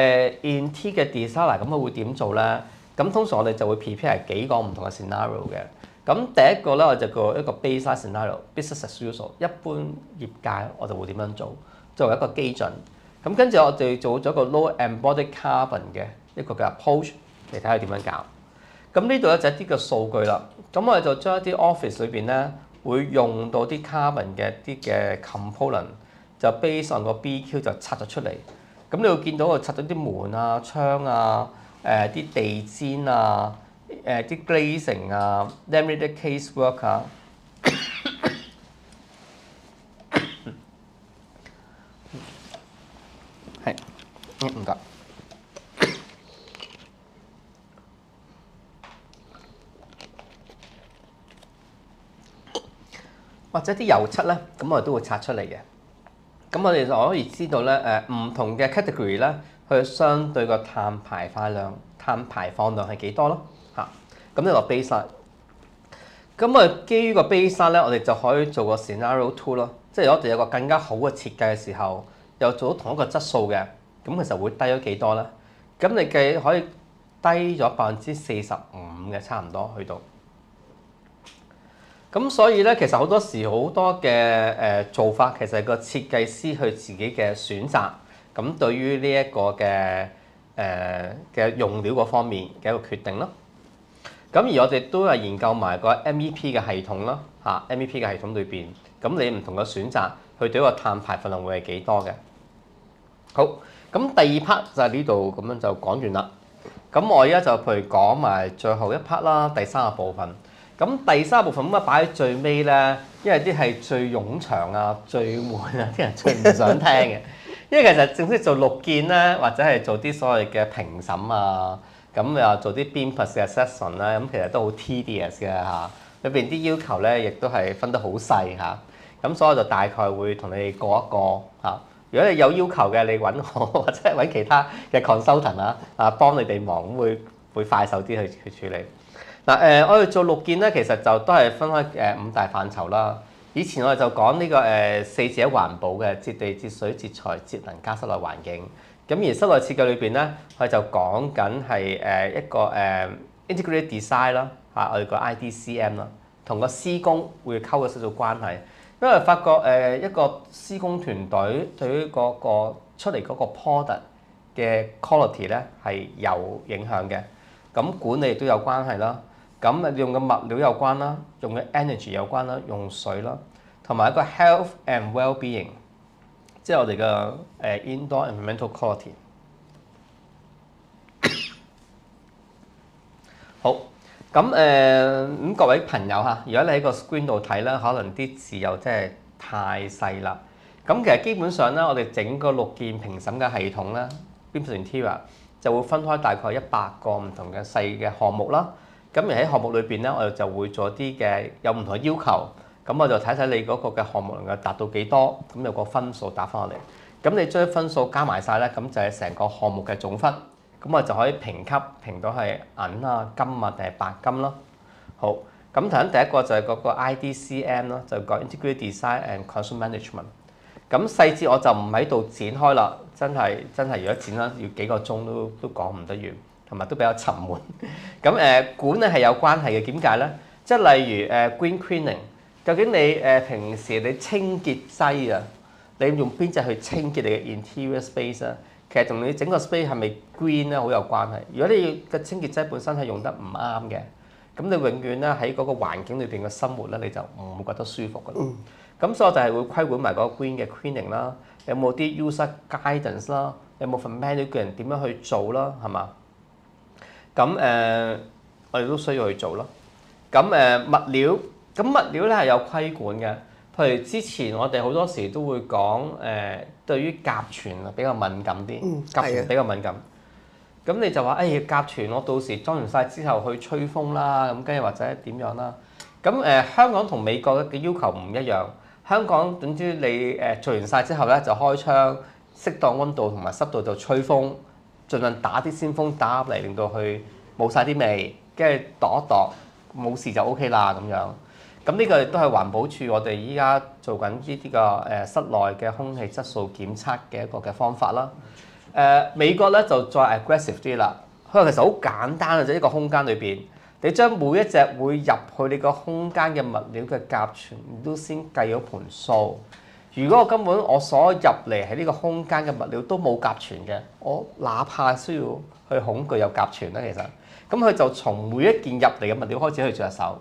Speaker 3: interior 嘅 designer，咁佢會點做咧？咁通常我哋就會 prepare 幾個唔同嘅 scenario 嘅。咁第一個咧我就叫一個 baseline scenario，business as usual，一般業界我就會點樣做，作為一個基準。咁跟住我哋做咗個 low embodied carbon 嘅一個嘅 approach 嚟睇下點樣搞。咁呢度咧就一啲嘅數據啦。咁我哋就將一啲 office 裏邊咧，會用到啲 carbon 嘅啲嘅 component，就 base on 個 BQ 就拆咗出嚟。咁你會見到佢拆咗啲門啊、窗啊、啲地氈啊、啲 glazing 啊、laminated casework 啊。係，唔該。或者啲油漆咧，咁我哋都會拆出嚟嘅。咁我哋就可以知道咧，唔同嘅 category 咧，佢相對個碳排放量係幾多咯？嚇，咁呢個 baseline。咁啊，基於個 baseline咧，我哋就可以做個 scenario two 咯。即係如果我哋有個更加好嘅設計嘅時候，又做到同一個質素嘅，咁其實會低咗幾多咧？咁你計可以低咗45%嘅，差唔多去到。咁所以咧，其實好多時好多嘅做法，其實係個設計師佢自己嘅選擇。咁對於呢一個嘅用料嗰方面嘅一個決定咯。咁而我哋都係研究埋個 MEP 嘅系統啦，嚇 MEP 嘅系統裏邊，咁你唔同嘅選擇，佢對個碳排放量會係幾多嘅？好，咁第二 part 就係呢度咁樣就講完啦。咁我而家就譬如講埋最後一 part 啦，第三個部分。咁第三部分咁啊擺喺最尾咧，因為啲係最冗長啊、最悶啊，啲人最唔想聽嘅。因為其實正式做綠建咧，或者係做啲所謂嘅評審啊，咁又做啲 BIM assessment 咧，咁其實都好 tedious 嘅嚇。裏邊啲要求咧，亦都係分得好細嚇。咁所以我就大概會同你哋過一個嚇。如果你有要求嘅，你揾我或者揾其他嘅 consultant 啊幫你哋忙，咁會快手啲去處理。嗱我哋做綠建咧，其實就都係分開5大範疇啦。以前我哋就講呢個4者環保嘅，節地、節水、節財、節能加室內環境。咁而室內設計裏邊咧，我哋就講緊係一個integrated design 啦，嚇我哋個 IDCM 啦，同個施工會溝咗少少關係。因為發覺一個施工團隊對於嗰個出嚟嗰個 product 嘅 quality 咧係有影響嘅。咁管理亦都有關係啦。咁用嘅物料有關啦，用嘅 energy 有關啦，用水啦，同埋一個 health and well-being， 即係我哋嘅indoor environmental quality。好，咁各位朋友嚇，如果你喺個 screen 度睇咧，可能啲字又真係太細啦。咁其實基本上咧，我哋整個綠建評審嘅系統咧 BIM Interior 就會分開大概100個唔同嘅細嘅項目啦。咁而喺項目裏邊咧，我哋就會做啲嘅有唔同嘅要求。咁我就睇睇你嗰個嘅項目能夠達到幾多，咁有個分數打翻落嚟。咁你將啲分數加埋晒咧，咁就係成個項目嘅總分。咁我就可以評級評到係銀啊、金啊定係白金咯。好，咁頭先第一個就係嗰個 IDCM 啦，就講 Integrated Design and Construction Management。咁細節我就唔喺度展開啦，真係如果展啦要幾個鐘都講唔得完，同埋都比較沉悶。咁管理係有關係嘅，點解咧？即係例如green cleaning， 究竟你平時你清潔劑啊，你用邊隻去清潔你嘅 interior space 啊？其實同你整個 space 係咪 green 咧好有關係。如果你嘅清潔劑本身係用得唔啱嘅，咁你永遠咧喺嗰個環境裏邊嘅生活咧，你就唔會覺得舒服㗎啦。咁所以我就係會規管埋嗰個 green 嘅 cleaning 啦，有冇啲 user guidance 啦，有冇份 manual 嘅人點樣去做啦，係嘛？咁我哋都需要去做咯。咁物料，咁物料咧係有規管嘅。譬如之前我哋好多時都會講對於甲醛啊比較敏感啲，甲醛比較敏感。咁你就話甲醛我到時裝完晒之後去吹風啦，咁跟住或者點樣啦？咁香港同美國嘅要求唔一樣。香港總之你做完晒之後咧就開窗，適當溫度同埋濕度就吹風，盡量打啲鮮風打入嚟，令到佢冇晒啲味，跟住度一度冇事就 OK 啦咁樣。咁呢個亦都係環保署我哋依家做緊呢啲個室內嘅空氣質素檢測嘅一個嘅方法啦。美國咧就再 aggressive 啲啦，佢話其實好簡單嘅啫，一個空間裏邊，你將每一隻會入去你個空間嘅物料嘅甲醛都先計咗盤數。如果我根本我所入嚟喺呢個空間嘅物料都冇甲醛嘅，我哪怕需要去恐懼有甲醛咧？其實咁佢就從每一件入嚟嘅物料開始去着手。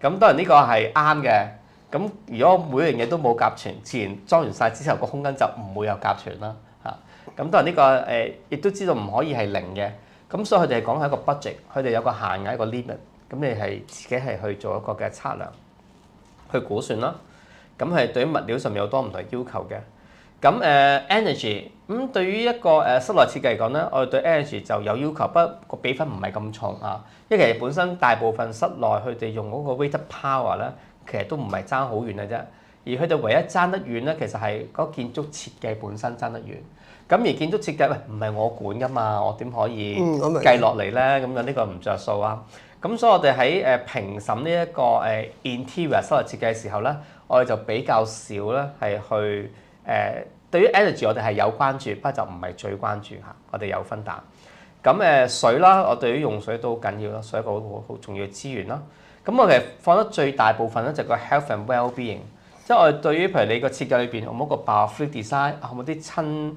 Speaker 3: 咁當然呢個係啱嘅。咁如果每樣嘢都冇甲醛，自然裝完晒之後個空間就唔會有甲醛啦。咁當然呢個亦都知道唔可以係零嘅。咁所以佢哋係講係一個 budget， 佢哋有個限額一個 limit。咁你係自己係去做一個嘅測量，去估算啦。咁係對於物料上面有多唔同要求嘅。咁energy 咁對於一個室內設計嚟講咧，我哋對 energy 就有要求，不過個比分唔係咁重啊。因為其實本身大部分室內佢哋用嗰個 rated power 咧，其實都唔係爭好遠嘅啫。而佢哋唯一爭得遠咧，其實係嗰建築設計本身爭得遠。咁而建築設計唔係我管㗎嘛，我點可以計落嚟咧？咁樣呢個唔着數啊。咁所以我哋喺評審呢一個interior 室內設計嘅時候咧，我哋就比較少咧係去對於 energy 我哋係有關注，不過就唔係最關注嚇。我哋有分擔。咁水啦，我對於用水都好緊要啦，水係一個好重要嘅資源啦。咁我其實放得最大部分咧就係個 health and well-being， 即係我哋對於譬如你個設計裏邊有冇一個 biofluid design， 有冇啲親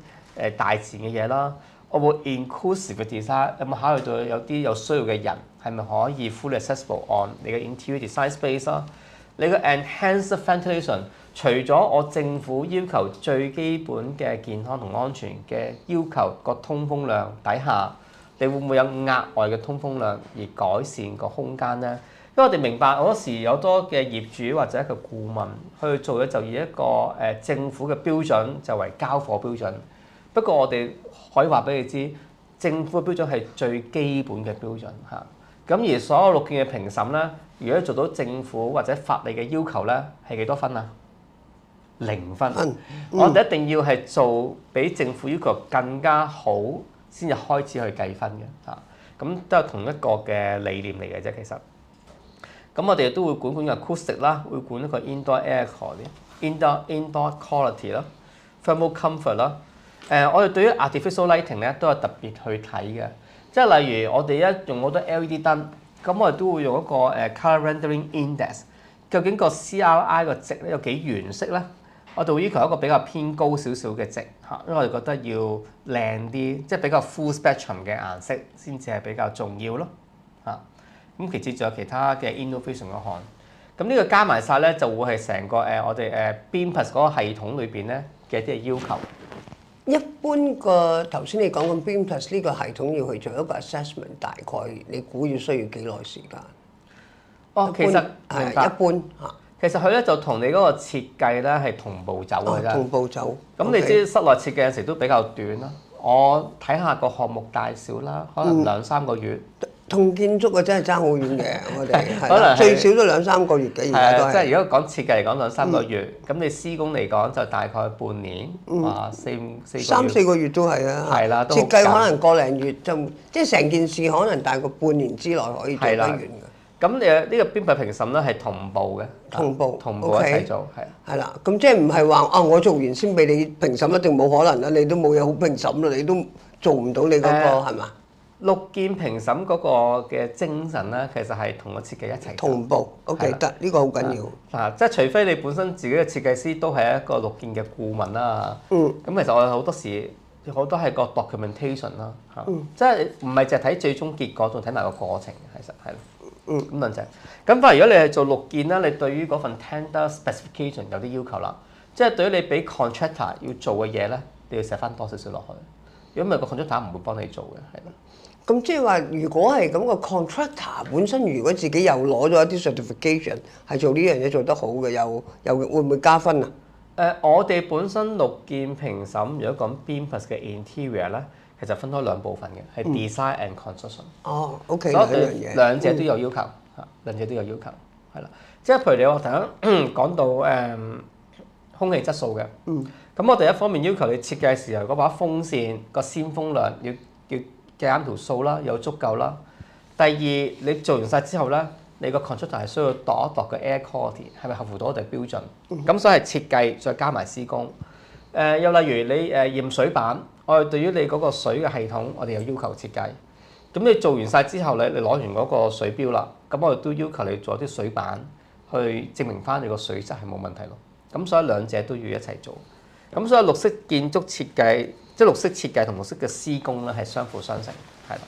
Speaker 3: 大自然嘅嘢啦？我會 inclusive 嘅 design， 有冇考慮到有啲有需要嘅人係咪可以 fully accessible on 你嘅 interior design space 啦？你個 enhanced ventilation， 除咗我政府要求最基本嘅健康同安全嘅要求個通風量底下，你會唔會有額外嘅通風量而改善個空間咧？因為我哋明白好多時有多嘅業主或者一個顧問去做嘅就以一個政府嘅標準就為交貨標準。不過我哋可以話俾你知，政府嘅標準係最基本嘅標準嚇。咁而所有6件嘅評審咧，如果做到政府或者法例嘅要求咧，係幾多分啊？0分。我哋一定要係做比政府要求更加好，先至開始去計分嘅嚇。咁都係同一個嘅理念嚟嘅啫，其實。咁我哋都會管個 acoustic 啦，會管一個 indoor air quality、indoor quality 啦、thermal comfort 啦。我哋對於 artificial lighting 咧都有特別去睇嘅，即係例如我哋一用好多 LED 燈，咁我哋都會用一個color rendering index， 究竟個 CRI 個值咧有幾原色咧？我哋會要求一個比較偏高少少嘅值嚇，因為我哋覺得要靚啲，即係比較 full spectrum 嘅顏色先至係比較重要咯嚇。咁其次仲有其他嘅 innovation 嗰項，咁呢個加埋晒咧就會係成個我哋BIMPAS 嗰個系統裏邊咧嘅一啲要求。
Speaker 2: 一般個頭先你講嘅 BIMPAS 呢個系統要去做一個 assessment， 大概你估要需要幾耐時間？
Speaker 3: 其實明白。
Speaker 2: 一般嚇。
Speaker 3: 其實佢咧就同你嗰個設計咧係同步走嘅啫。
Speaker 2: 同步走。
Speaker 3: 咁你知室內設計有時都比較短啦。我睇下個項目大小啦，可能2-3個月。
Speaker 2: 同建築真係爭好遠嘅，我哋係
Speaker 3: 可能
Speaker 2: 最少都2-3個月嘅，而家都係。
Speaker 3: 即係如果講設計嚟講2-3個月，咁你施工嚟講就大概半年，哇3-4個月
Speaker 2: 都係啊。
Speaker 3: 係啦，
Speaker 2: 設計可能個零月就即係成件事可能大概半年之內可以做得完嘅。
Speaker 3: 咁你呢個編排評審咧係同步嘅，同步一齊做，係。
Speaker 2: 係啦，咁即係唔係話啊我做完先俾你評審，一定冇可能啦，你都冇嘢好評審啦，你都做唔到你嗰個係嘛？
Speaker 3: 綠建評審嗰個嘅精神咧，其實係同個設計一齊
Speaker 2: 同步。OK 得，呢個好緊要。
Speaker 3: 即係除非你本身自己嘅設計師都係一個綠建嘅顧問啦。咁其實我哋好多時好多係個 documentation 啦，即係唔係淨係睇最終結果，仲睇埋個過程，其實係咯。咁兩隻。咁反而如果你係做綠建啦，你對於嗰份 tender specification 有啲要求啦，即係對於你俾 contractor 要做嘅嘢咧，你要寫翻多少少落去。如果唔係個 contractor 唔會幫你做嘅，係咯。
Speaker 2: 咁即係話，如果係咁個 contractor 本身，如果自己又攞咗一啲 certification，係做呢樣嘢做得好嘅，又會唔會加分啊？
Speaker 3: 我哋本身綠建評審，如果講 BIM+ 嘅 interior 咧，其實分開兩部分嘅，係 design and construction。
Speaker 2: 哦，OK，
Speaker 3: 所以兩者都有要求，兩者都有要求，係啦。即係譬如你話頭先講到空氣質素嘅，咁我哋一方面要求你設計時候嗰把風扇個鮮風量要計啱條數啦，有足夠啦。第二，你做完晒之後咧，你個 contractor 係需要度一度嘅 air quality 係咪合乎到我哋標準？咁所以係設計再加埋施工。又例如你驗水板，我哋對於你嗰個水嘅系統，我哋有要求設計。咁你做完晒之後咧，你攞完嗰個水標啦，咁我哋都要求你做啲水板去證明翻你個水質係冇問題咯。咁所以兩者都要一齊做。咁所以綠色建築設計，即係綠色設計同綠色嘅施工咧，係相輔相成，係啦。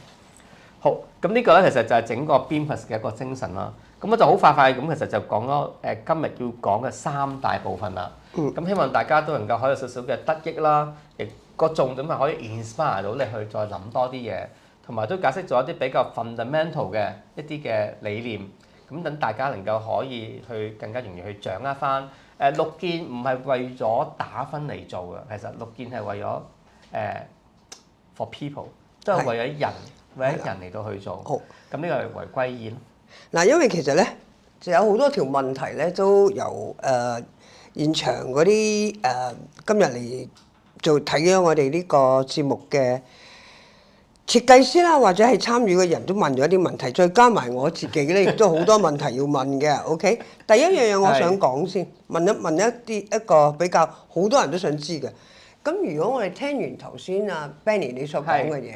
Speaker 3: 好，咁呢個咧其實就係整個 BIM+ 嘅一個精神啦。咁我就好快咁，其實就講咗今日要講嘅3大部分啦。咁希望大家都能夠可以有少少嘅得益啦，亦個重點係可以 inspire 到你去再諗多啲嘢，同埋都解釋咗一啲比較 fundamental 嘅一啲嘅理念。咁等大家能夠可以去更加容易去掌握翻。綠建唔係為咗打分嚟做嘅，其實綠建係為咗for people，都係為咗人，為咗人嚟到去做。好，咁呢個係為歸依咯。
Speaker 2: 嗱，因為其實咧就有好多條問題咧，都由現場嗰啲今日嚟做睇咗我哋呢個節目嘅設計師啦，或者係參與嘅人都問咗一啲問題，再加埋我自己咧，亦都好多問題要問嘅。OK， 第一樣嘢我想講先，問一個比較好多人都想知嘅。咁如果我哋聽完頭先阿 Benny 你所講嘅嘢，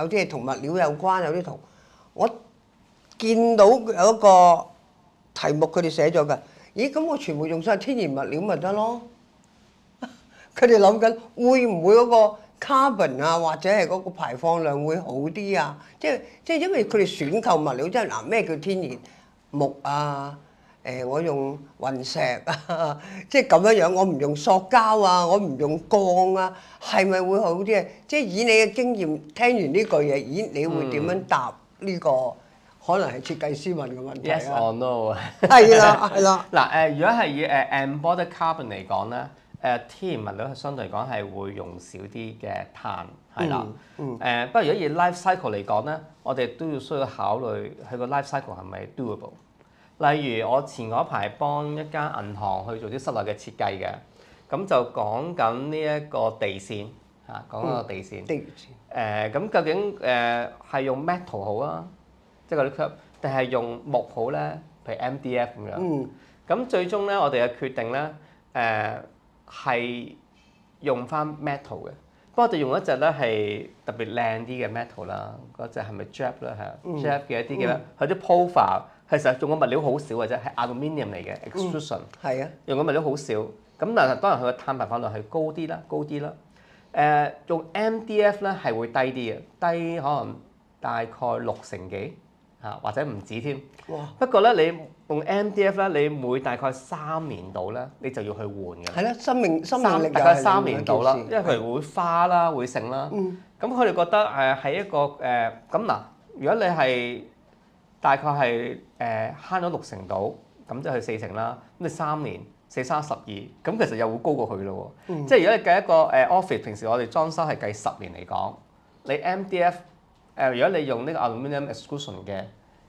Speaker 2: 有啲係同物料有關，有啲同我見到有一個題目佢哋寫咗㗎。咦，咁我全部用晒天然物料咪得咯？佢哋諗緊會唔會嗰個 carbon 啊，或者係嗰個排放量會好啲啊？即係因為佢哋選購物料，即係嗱咩叫天然木啊？我用雲石啊，即係咁樣，我唔用塑膠啊，我唔用鋼啊，係咪會好啲啊？即係以你嘅經驗，聽完呢句嘢，咦，你會點樣答呢個可能係設計師問嘅問題啊
Speaker 3: ？Yes or no 啊？
Speaker 2: 係啦，係啦。
Speaker 3: 嗱如果係以embodied carbon 嚟講咧。天然物料係相對嚟講係會用少啲嘅碳，係啦。不過如果以 life cycle 嚟講咧，我哋都要需要考慮佢個 life cycle 係咪 doable。例如我前嗰排幫一間銀行去做啲室內嘅設計嘅，咁就講緊呢一個地線嚇，講緊個地線。咁究竟係用 metal 好啊，即係嗰啲 curb，定係用木好咧？譬如 MDF 咁樣。咁最終咧，我哋嘅決定咧，係用翻 metal 嘅，不過我哋用一隻咧係特別靚啲嘅 metal 啦，嗰隻係咪 JAP 咧？係 JAP 嘅一啲嘅，佢啲 profile 其實用嘅物料好少嘅啫，係 aluminium 嚟嘅 extrusion。係啊，用嘅物料好少，咁但係當然佢嘅碳排放量係高啲啦。用 MDF 咧係會低啲嘅，低可能大概60幾嚇，或者唔止添。不過咧你用 MDF 咧，你每大概3年度咧，你就要去換嘅。係啦，生命力
Speaker 2: 大
Speaker 3: 概3年度啦，因為佢會花啦，會剩啦。咁佢哋覺得係一個咁嗱，如果你係大概係慳咗60度，咁即係去4成啦。咁你3年4×3=12，咁其實又會高過佢咯喎。即係如果你計一個office，平時我哋裝修係計10年嚟講，你 MDF 如果你用呢個 aluminium exclusion 嘅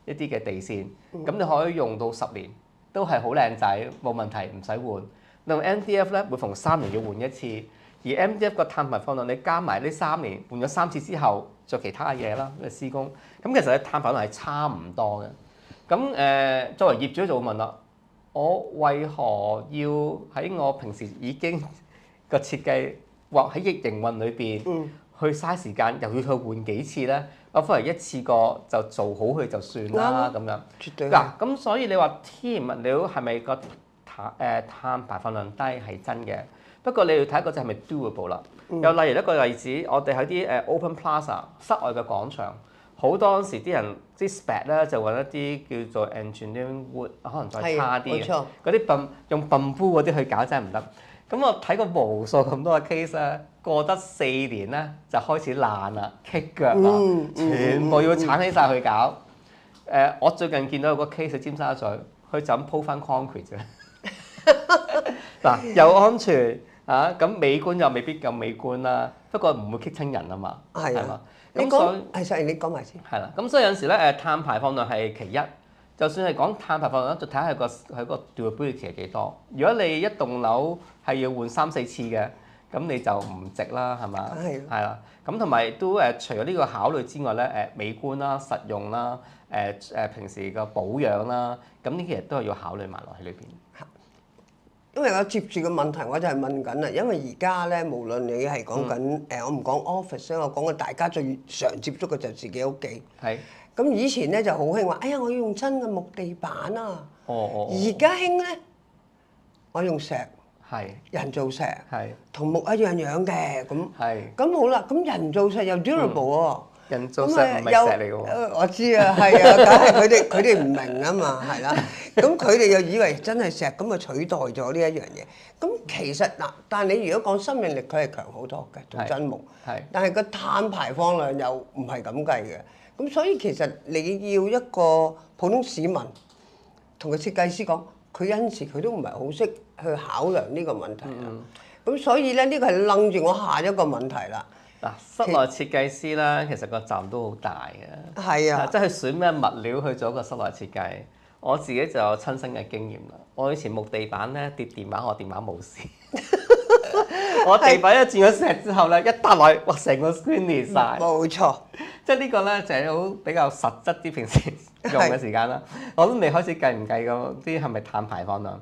Speaker 3: 一啲嘅地線，咁你可以用到10年，都係好靚仔，冇問題，唔使換。你用 MDF 咧，每逢3年要換一次，而 MDF 個碳排放量你加埋呢3年換咗3次之後，做其他嘅嘢啦，咩施工，咁其實你碳排放量係差唔多嘅。咁作為業主就會問啦，我為何要喺我平時已經個設計或喺營運裏邊去嘥時間，又要去換幾次咧？我不如一次過就做好佢就算啦咁樣。
Speaker 2: 絕對
Speaker 3: 嗱，咁所以你話天然物料係咪個碳排放量低係真嘅？不過你要睇一個就係咪 doable 啦。又例如一個例子，我哋喺啲open plaza 室外嘅廣場，好多時啲人啲 spec 咧就揾一啲叫做 engineering wood， 可能再差啲嘅，嗰啲用泵煲嗰啲去搞真係唔得。咁我睇過無數咁多嘅 case 咧，過得4年咧就開始爛啦，棘腳啦，全部要鏟起晒去搞。我最近見到有個 case 喺尖沙咀，佢就咁鋪翻 concrete 啫。嗱，又安全啊，咁美觀又未必咁美觀啦，不過唔會棘親人啊嘛，係嘛？
Speaker 2: 你講係實，你講埋先。
Speaker 3: 係啦，咁所以有陣時咧碳排放量係其一，就算係講碳排放量，就睇下佢個 durability 係幾多。如果你一棟樓係要換3、4次嘅，咁你就唔值啦，係嘛？係啦，咁同埋都除咗呢個考慮之外咧，美觀啦、實用啦、平時個保養啦，咁呢啲嘢都係要考慮埋落喺裏邊。
Speaker 2: 因為我接住個問題，我就係問緊啦。因為而家咧，無論你係講緊我唔講 office 咧，我講嘅大家最常接觸嘅就係自己屋企。
Speaker 3: 係。
Speaker 2: 咁以前咧就好興話，哎呀，我要用真嘅木地板啊！而家興咧，我用石，人造石，同木一樣樣嘅咁。咁好啦，咁人造石又 durable 喎。
Speaker 3: 人造石唔係石嚟嘅喎。
Speaker 2: 我知啊，係啊，梗係佢哋唔明啊嘛，係啦。咁佢哋又以為真係石咁啊取代咗呢一樣嘢。咁其實嗱，但係你如果講生命力，佢係強好多嘅，做真木。但係個碳排放量又唔係咁計嘅。咁所以其實你要一個普通市民同個設計師講，佢有時佢都唔係好識去考量呢個問題啦。咁所以咧，呢個係楞住我下一個問題啦。
Speaker 3: 嗱，室內設計師咧，其實個責任都好大嘅。
Speaker 2: 係啊，
Speaker 3: 即係選咩物料去做一個室內設計。我自己就有親身嘅經驗啦。我以前木地板咧跌電話，我電話冇事。我地板一轉咗石之後咧，一搭落去，哇！成個 screen 裂曬。冇錯。即係呢個咧就係好比較實質啲，平時用嘅時間啦。我都未開始計唔計嗰啲係咪碳排放量。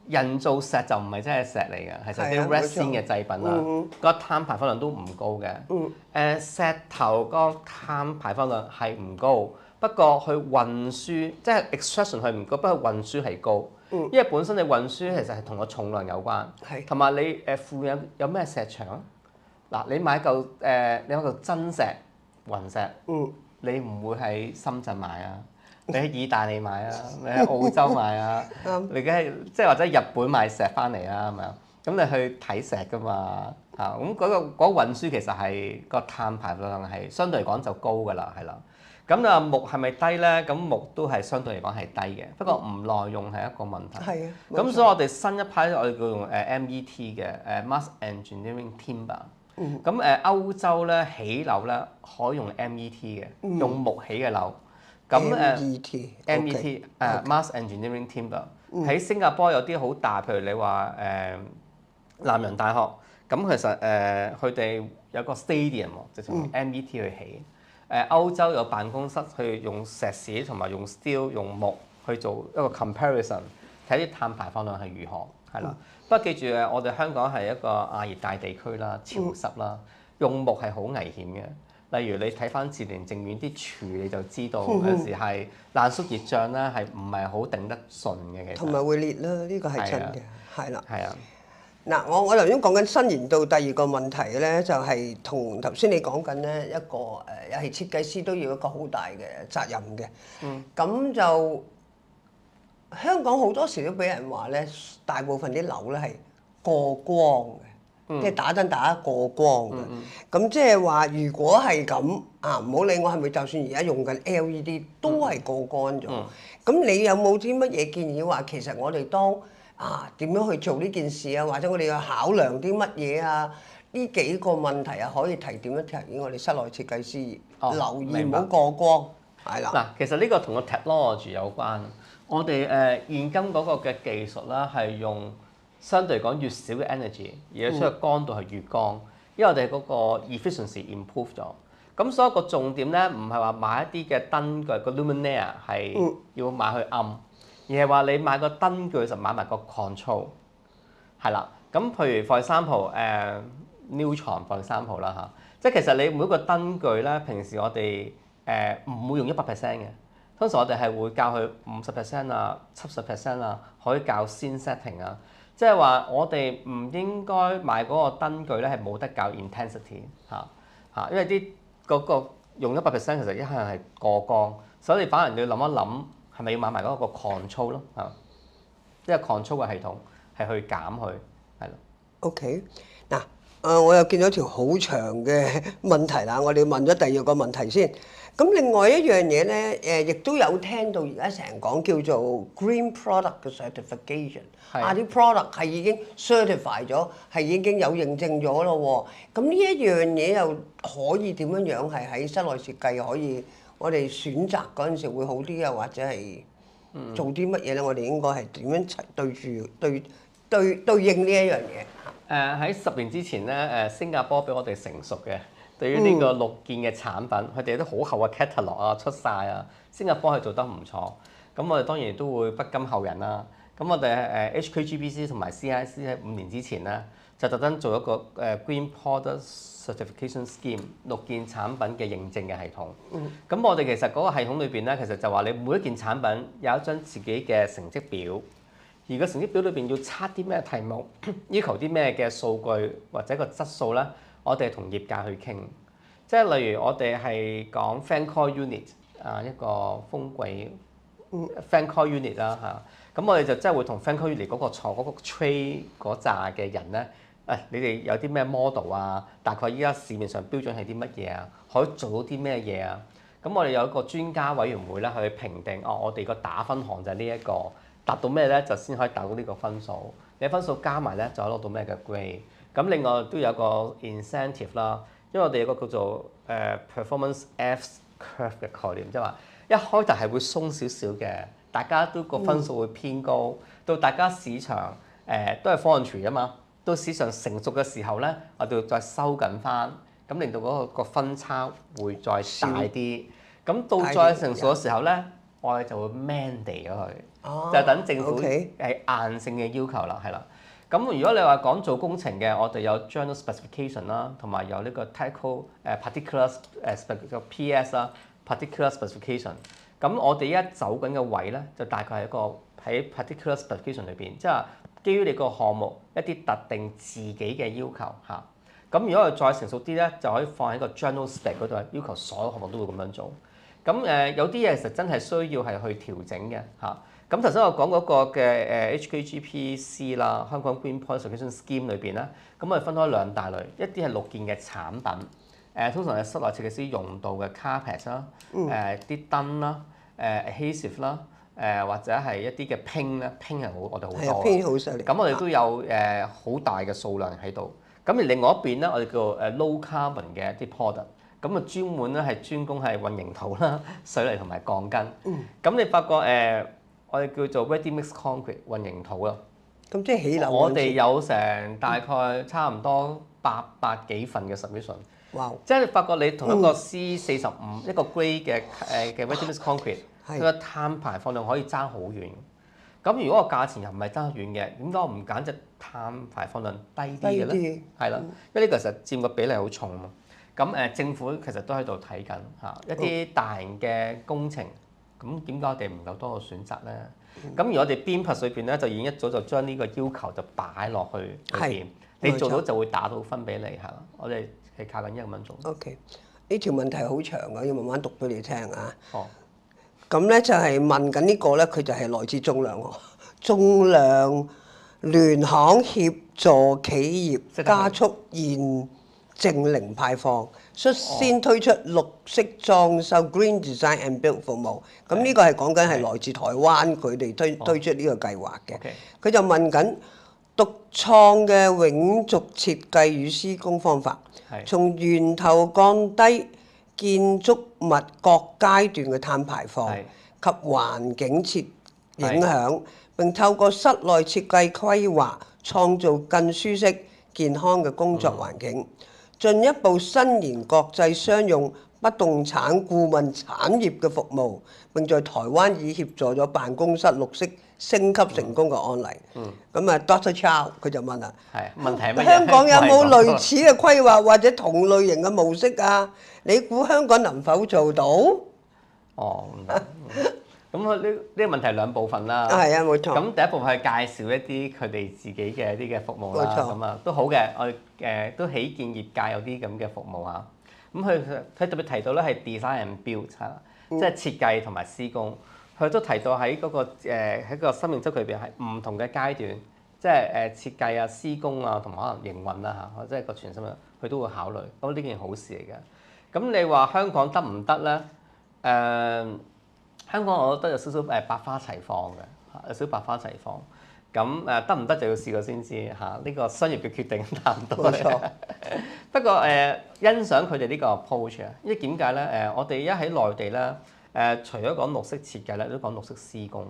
Speaker 3: 人造石就唔係真係石嚟嘅，係實啲 resin 嘅製品啦。個碳排放量都唔高嘅。石頭個碳排放量係唔高，不過佢運輸即係 extraction 係唔高，不過運輸係高。因為本身你運輸其實係同個重量有關，同埋你附近有咩石場啊？嗱，你買嚿真石雲石，你唔會喺深圳買啊。你喺意大利買啊，你喺澳洲買啊，你梗係即係或者日本買石翻嚟啊，係咪啊？咁你去睇石噶嘛，咁嗰個運輸其實係個碳排放量係相對嚟講就高㗎啦，係啦。咁啊木係咪低咧？咁木都係相對嚟講係低嘅，不過唔耐用係一個問題。係啊。咁所以我哋新一批我哋叫用MET 嘅Mass Engineering Timber。咁歐洲咧起樓咧可以用 MET 嘅，用木起嘅樓。咁MET Mass Engineering Timber 喺新加坡有啲好大，譬如你話南洋大學，咁其實佢哋有個 stadium 就從 MET 去起。歐洲有辦公室去用石屎同埋用 steel 用木去做一個 comparison， 睇啲碳排放量係如何，係啦。不過記住我哋香港係一個亞熱帶地區啦，潮濕啦，用木係好危險嘅。例如你睇翻自然正院啲柱，你就知道有時係爛縮熱脹咧，係唔係好頂得順嘅。其實同埋會裂啦，呢個係真嘅，係啦。係啊。嗱，我頭先講緊伸延到第二個問題咧，就係同頭先你講緊咧一個又係設計師都要一個好大嘅責任嘅。咁就香港好多時都俾人話咧，大部分啲樓咧係過光嘅。
Speaker 2: 即係打燈打得過光嘅。咁即係話，如果係咁啊，唔好理我係咪就算而家用緊 LED 都係過乾咗。咁你有冇啲乜嘢建議話，其實我哋當點樣去做呢件事啊？或者我哋要考量啲乜嘢啊？呢幾個問題啊，可以點樣提醒我哋室內設計師留意唔好過光，係啦。
Speaker 3: 嗱，其實呢個同個 technology 有關。我哋現今嗰個嘅技術啦，係用相對嚟講越少嘅 energy，而且出嘅光度係越光，因為我哋嗰個 efficiency improve 咗。咁所以個重點咧，唔係話買一啲嘅燈具個 luminaire 係要買去暗，而係話你買個燈具就買埋個 control， 係啦。咁譬如 for example neutron for example 啦嚇，即係其實你每一個燈具咧，平時我哋唔會用100% 嘅。通常我哋係會教佢50% 啊、70% 啊，可以教先 setting 啊。即係話我哋唔應該買嗰個燈具咧係冇得教 intensity 嚇，因為啲嗰個用100% 其實一向係過光，所以你反而要諗一諗係咪要買埋嗰個 control 咯嚇，即係 control 嘅系統係去減佢係咯。
Speaker 2: OK， 嗱，我又見到條好長嘅問題啦，我哋問咗第二個問題先。咁另外一樣嘢咧，亦都有聽到而家成日講叫做 green product 嘅 certification，啲 product 係已經 certify 咗，係已經有認證咗咯喎。咁呢一樣嘢又可以點樣係喺室內設計可以我哋選擇嗰陣時會好啲啊，或者係做啲乜嘢咧？我哋應該係點樣對應呢一樣嘢？
Speaker 3: 喺10年之前咧，新加坡比我哋成熟嘅。對於呢個綠建嘅產品，佢哋都好厚嘅 catalog 啊，出晒啊。新加坡係做得唔錯，咁我哋當然都會不甘後人啦。咁我哋HKGBC 同埋 CIC 喺5年之前咧，就特登做一個Green Product Certification Scheme 綠建產品嘅認證嘅系統。咁我哋其實嗰個系統裏邊咧，其實就話你每一件產品有一張自己嘅成績表，而個成績表裏邊要測啲咩題目，要求啲咩嘅數據或者個質素咧。我哋同業界去傾，即係例如我哋係講 fan coil unit 一個風櫃 fan coil unit 啦嚇，咁我哋就真係會同 fan coil unit 嗰個坐嗰個 tray 嗰扎嘅人咧，你哋有啲咩 model 啊？大概依家市面上標準係啲乜嘢啊？可以做到啲咩嘢啊？咁我哋有一個專家委員會咧去評定，我哋個打分項就係呢一個，達到咩咧就先可以達到呢個分數，你分數加埋咧就可以攞到咩嘅 grade。咁另外都有個 incentive 啦，因為我哋有個叫做performance F curve 嘅概念，即係話一開頭係會鬆少少嘅，大家都個分數會偏高，到大家市場都係 voluntary 啊嘛，到市場成熟嘅時候咧，我哋再收緊翻，咁令到嗰個分差會再大啲。咁到再成熟嘅時候咧，我哋就會 mandate 咗佢，就等政府係硬性嘅要求啦，係啦。咁如果你話講做工程嘅，我哋有 journal specification 啦，同埋有呢個 technical particular PS 啦 particular specification。咁我哋一走緊嘅位咧，就大概係一個喺 particular specification 裏邊，即係基於你個項目一啲特定自己嘅要求嚇。咁如果佢再成熟啲咧，就可以放喺個 journal spec 嗰度，要求所有項目都會咁樣做。咁有啲嘢其實真係需要係去調整嘅嚇。咁頭先我講嗰個嘅HKGPC 啦，香港 Green Product Certification Scheme 裏邊咧，咁我哋分開兩大類，一啲係綠建嘅產品，通常係室內設計師用到嘅 carpet 啦，啲燈啦，adhesive 啦，或者係一啲嘅拼咧，拼係我哋好多，
Speaker 2: 拼好犀利。
Speaker 3: 咁我哋都有好大嘅數量喺度。咁而另外一邊咧，我哋叫 low carbon 嘅一啲 product，咁啊專門咧係專攻係混凝土啦、水泥同埋鋼筋。咁你發覺我哋叫做 ready mix concrete 混凝土啦。
Speaker 2: 咁即係起樓。
Speaker 3: 我哋有成大概差唔多800幾份嘅 submission。
Speaker 2: 哇！
Speaker 3: 即係你發覺你同一個 C45 一個 grade 嘅ready mix concrete，佢個碳排放量可以爭好遠。咁如果個價錢又唔係爭遠嘅，點解我唔揀隻碳排放量低啲嘅咧？係啦，因為呢個其實佔個比例好重啊嘛。咁政府其實都喺度睇緊嚇一啲大型嘅工程。咁點解我哋唔夠多個選擇咧？咁而我哋BIMPAS裏邊咧，就已經一早就將呢個要求就擺落去裏邊，你做到就會打到分俾你係啦。我哋係靠緊一咁樣做。
Speaker 2: OK， 呢條問題好長㗎，要慢慢讀俾你聽啊。
Speaker 3: 哦。咁
Speaker 2: 咧就係問緊呢個咧，佢就係來自仲量喎。仲量聯行協助企業加速現淨零排放，率先推出綠色裝修 Green Design and Build 服務。咁呢個係講緊係來自台灣佢哋推出呢個計劃嘅。佢就問緊獨創嘅永續設計與施工方法，從源頭降低建築物各階段嘅碳排放及環境影響，並透過室內設計規劃創造更舒適健康嘅工作環境，進一步伸延國際商用不動產顧問產業嘅服務，並在台灣已協助咗辦公室綠色升級成功嘅案例。咁啊，Dr. Chow 佢就問啦，
Speaker 3: 問題係乜嘢？
Speaker 2: 香港有冇類似嘅規劃或者同類型嘅模式啊？你估香港能否做到？
Speaker 3: 咁呢個問題係兩部分啦。
Speaker 2: 係啊，冇錯。
Speaker 3: 咁第一部分係介紹一啲佢哋自己嘅一啲嘅服務啦。咁啊都好嘅，我哋都喜見業界有啲咁嘅服務嚇。咁佢特別提到咧係 design and build 即係設計同埋施工。佢都提到喺嗰個喺個生命周期裏邊係唔同嘅階段，即係設計啊、施工啊，同埋可能營運啦嚇，或者係個全新嘅，佢都會考慮。咁呢件好事嚟嘅。咁你話香港得唔得咧？香港我覺得有少少百花齊放嘅，有少少百花齊放。咁得唔得就要試過先知嚇，呢個商業嘅決定差唔多。冇錯。不過欣賞佢哋呢個 approach 啊，因為點解咧？我哋而家喺內地咧，除咗講綠色設計咧，都講綠色施工。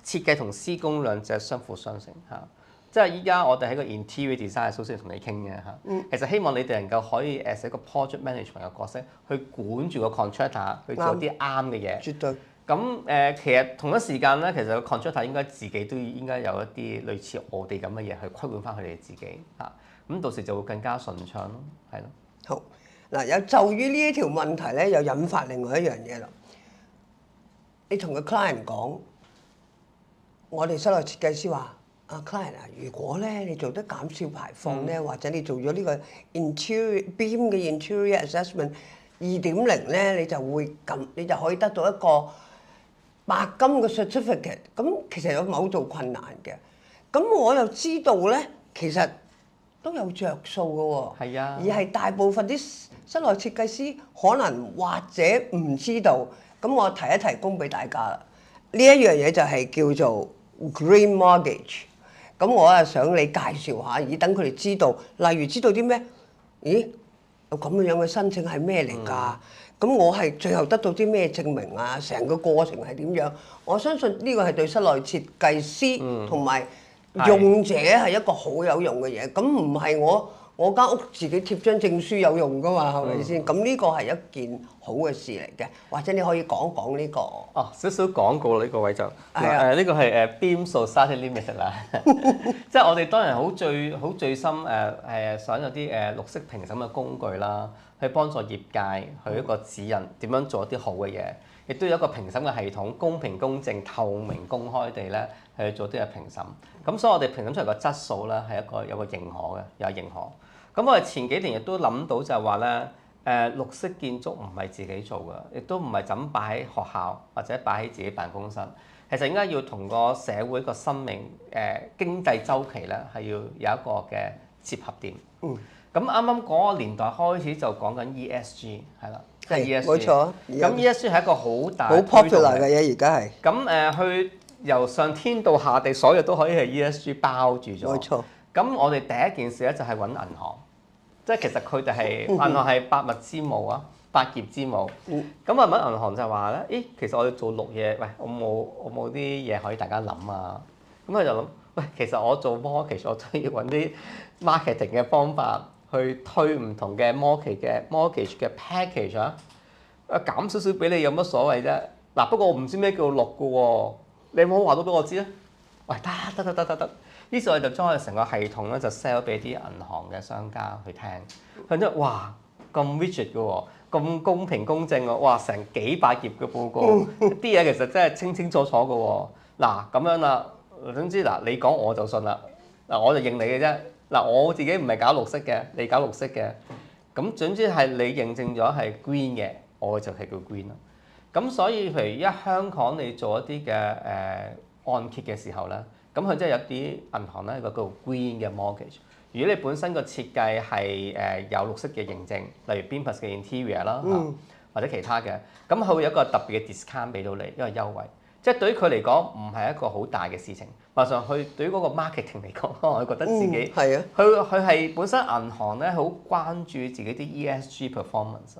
Speaker 3: 設計同施工兩者相輔相成嚇。即係依家我哋喺個 interior design association同你傾嘅嚇。其實希望你哋能夠可以寫個 project management 嘅角色，去管住個 contractor 去做啲啱嘅嘢。
Speaker 2: 絕對。
Speaker 3: 咁其實同一時間咧，其實個 contractor 應該自己都應該有一啲類似我哋咁嘅嘢去規管翻佢哋自己嚇。咁到時就會更加順暢咯，係咯。
Speaker 2: 好嗱，有就於呢一條問題咧，又引發另外一樣嘢啦。你同個 client 講，我哋室內設計師話：啊 client 啊，如果咧你做得減少排放咧，或者你做咗呢個 interior beam 嘅 interior assessment 2.0咧，你就可以得到一個白金嘅 certificate。咁其實有某度困難嘅。咁我又知道咧，其實都有着數嘅喎。係啊。而係大部分啲室內設計師可能或者唔知道。咁我提一提供俾大家啦。呢一樣嘢就係叫做 Green Mortgage。咁我啊想你介紹下，以等佢哋知道，例如知道啲咩？咦，有咁樣嘅申請係咩嚟㗎？咁我係最後得到啲咩證明啊？成個過程係點樣？我相信呢個係對室內設計師同埋用者係一個好有用嘅嘢。咁唔係我間屋自己貼張證書有用㗎嘛？係咪先？咁呢個係一件好嘅事嚟嘅。或者你可以講講呢個。
Speaker 3: 少少廣告啦，呢個位就呢個係Beam Society Limited 啦。即係我哋當然好最心想有啲綠色評審嘅工具啦，去幫助業界去一個指引點樣做一啲好嘅嘢，亦都有一個評審嘅系統，公平公正、透明公開地咧去做啲嘅評審。咁所以我哋評審出嚟個質素咧係有個認可嘅，有認可。咁我哋前幾年亦都諗到就係話咧，綠色建築唔係自己做嘅，亦都唔係就咁擺喺學校或者擺喺自己辦公室。其實應該要同個社會個生命經濟週期咧係要有一個嘅接合點。咁啱啱嗰個年代開始就講緊 ESG 係啦，即係 ESG。冇錯。咁 ESG 係一個好大好
Speaker 2: popular 嘅嘢，而家係。
Speaker 3: 咁去由上天到下地，所有都可以係 ESG 包住咗。冇錯。咁我哋第一件事咧就係揾銀行，即係其實佢哋係銀行係百物之母啊，百業之母。咁啊揾銀行就話咧，其實我哋做綠嘢，喂，我冇啲嘢可以大家諗啊。咁佢就諗，喂，其實我做 mortgage，我都要揾啲 marketing 嘅方法去推唔同嘅 mortgage 嘅 package 啊，減少少俾你有乜所謂啫？嗱，不過我唔知咩叫綠嘅喎，你有冇話到俾我知咧？喂，得。於是我哋就將我哋成個系統咧就 sell 俾啲銀行嘅商家去聽，佢哋哇咁 rigid 嘅喎，咁公平公正喎，哇成幾百頁嘅報告，啲嘢其實真係清清楚楚嘅喎。嗱咁樣啦，總之嗱你講我就信啦，嗱我就認你嘅啫。嗱我自己唔係搞綠色嘅，你搞綠色嘅，咁總之係你認證咗係 green 嘅，我就係叫 green 啦。咁所以譬如而家香港你做一啲嘅按揭嘅時候咧。咁佢即係有啲銀行咧個叫 green 嘅 mortgage。如果你本身個設計係有綠色嘅認證，例如 BIM+ 嘅 interior 啦，或者其他嘅，咁佢會有一個特別嘅 discount 俾到你，一個優惠。即係對於佢嚟講唔係一個好大嘅事情，話上佢對於嗰個 marketing 嚟講，我覺得自己
Speaker 2: 係啊，
Speaker 3: 佢係本身銀行咧好關注自己啲 ESG performance，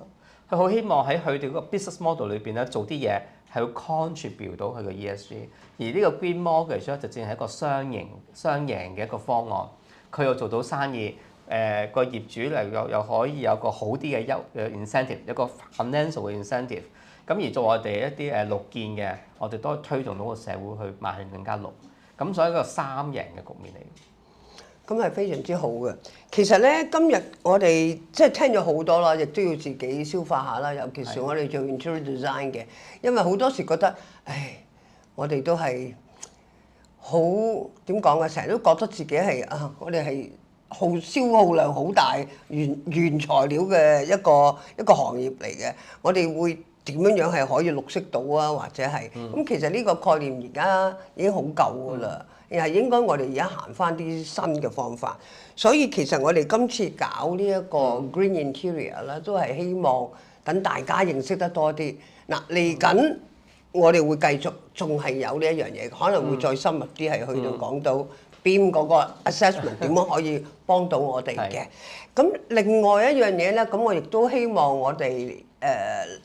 Speaker 3: 佢好希望喺佢哋嗰個 business model 裏邊咧做啲嘢係會 contribute 到佢個 ESG，而呢個 green mortgage 咧就正係一個雙贏嘅一個方案，佢又做到生意。個業主嚟又可以有個好啲嘅incentive，一個 financial 嘅 incentive。咁而做我哋一啲綠建嘅，我哋都推動到個社會去邁向更加綠。咁所以一個三贏嘅局面嚟。
Speaker 2: 咁係非常之好嘅。其實咧，今日我哋即係聽咗好多啦，亦都要自己消化下啦。尤其是我哋做 interior design 嘅，因為好多時覺得，唉，我哋都係好點講啊？成日都覺得自己係啊，我哋係消耗量好大原材料嘅一個行業嚟嘅。我哋會點樣係可以綠色到啊？或者係咁，其實呢個概念而家已經好舊㗎啦。係應該我哋而家行翻啲新嘅方法。所以其實我哋今次搞呢一個 Green Interior 咧，都係希望等大家認識得多啲。嗱，嚟緊我哋會繼續仲係有呢一樣嘢，可能會再深入啲係去到講到BIM嗰個 assessment 點樣可以幫到我哋嘅。咁另外一樣嘢咧，咁我亦都希望我哋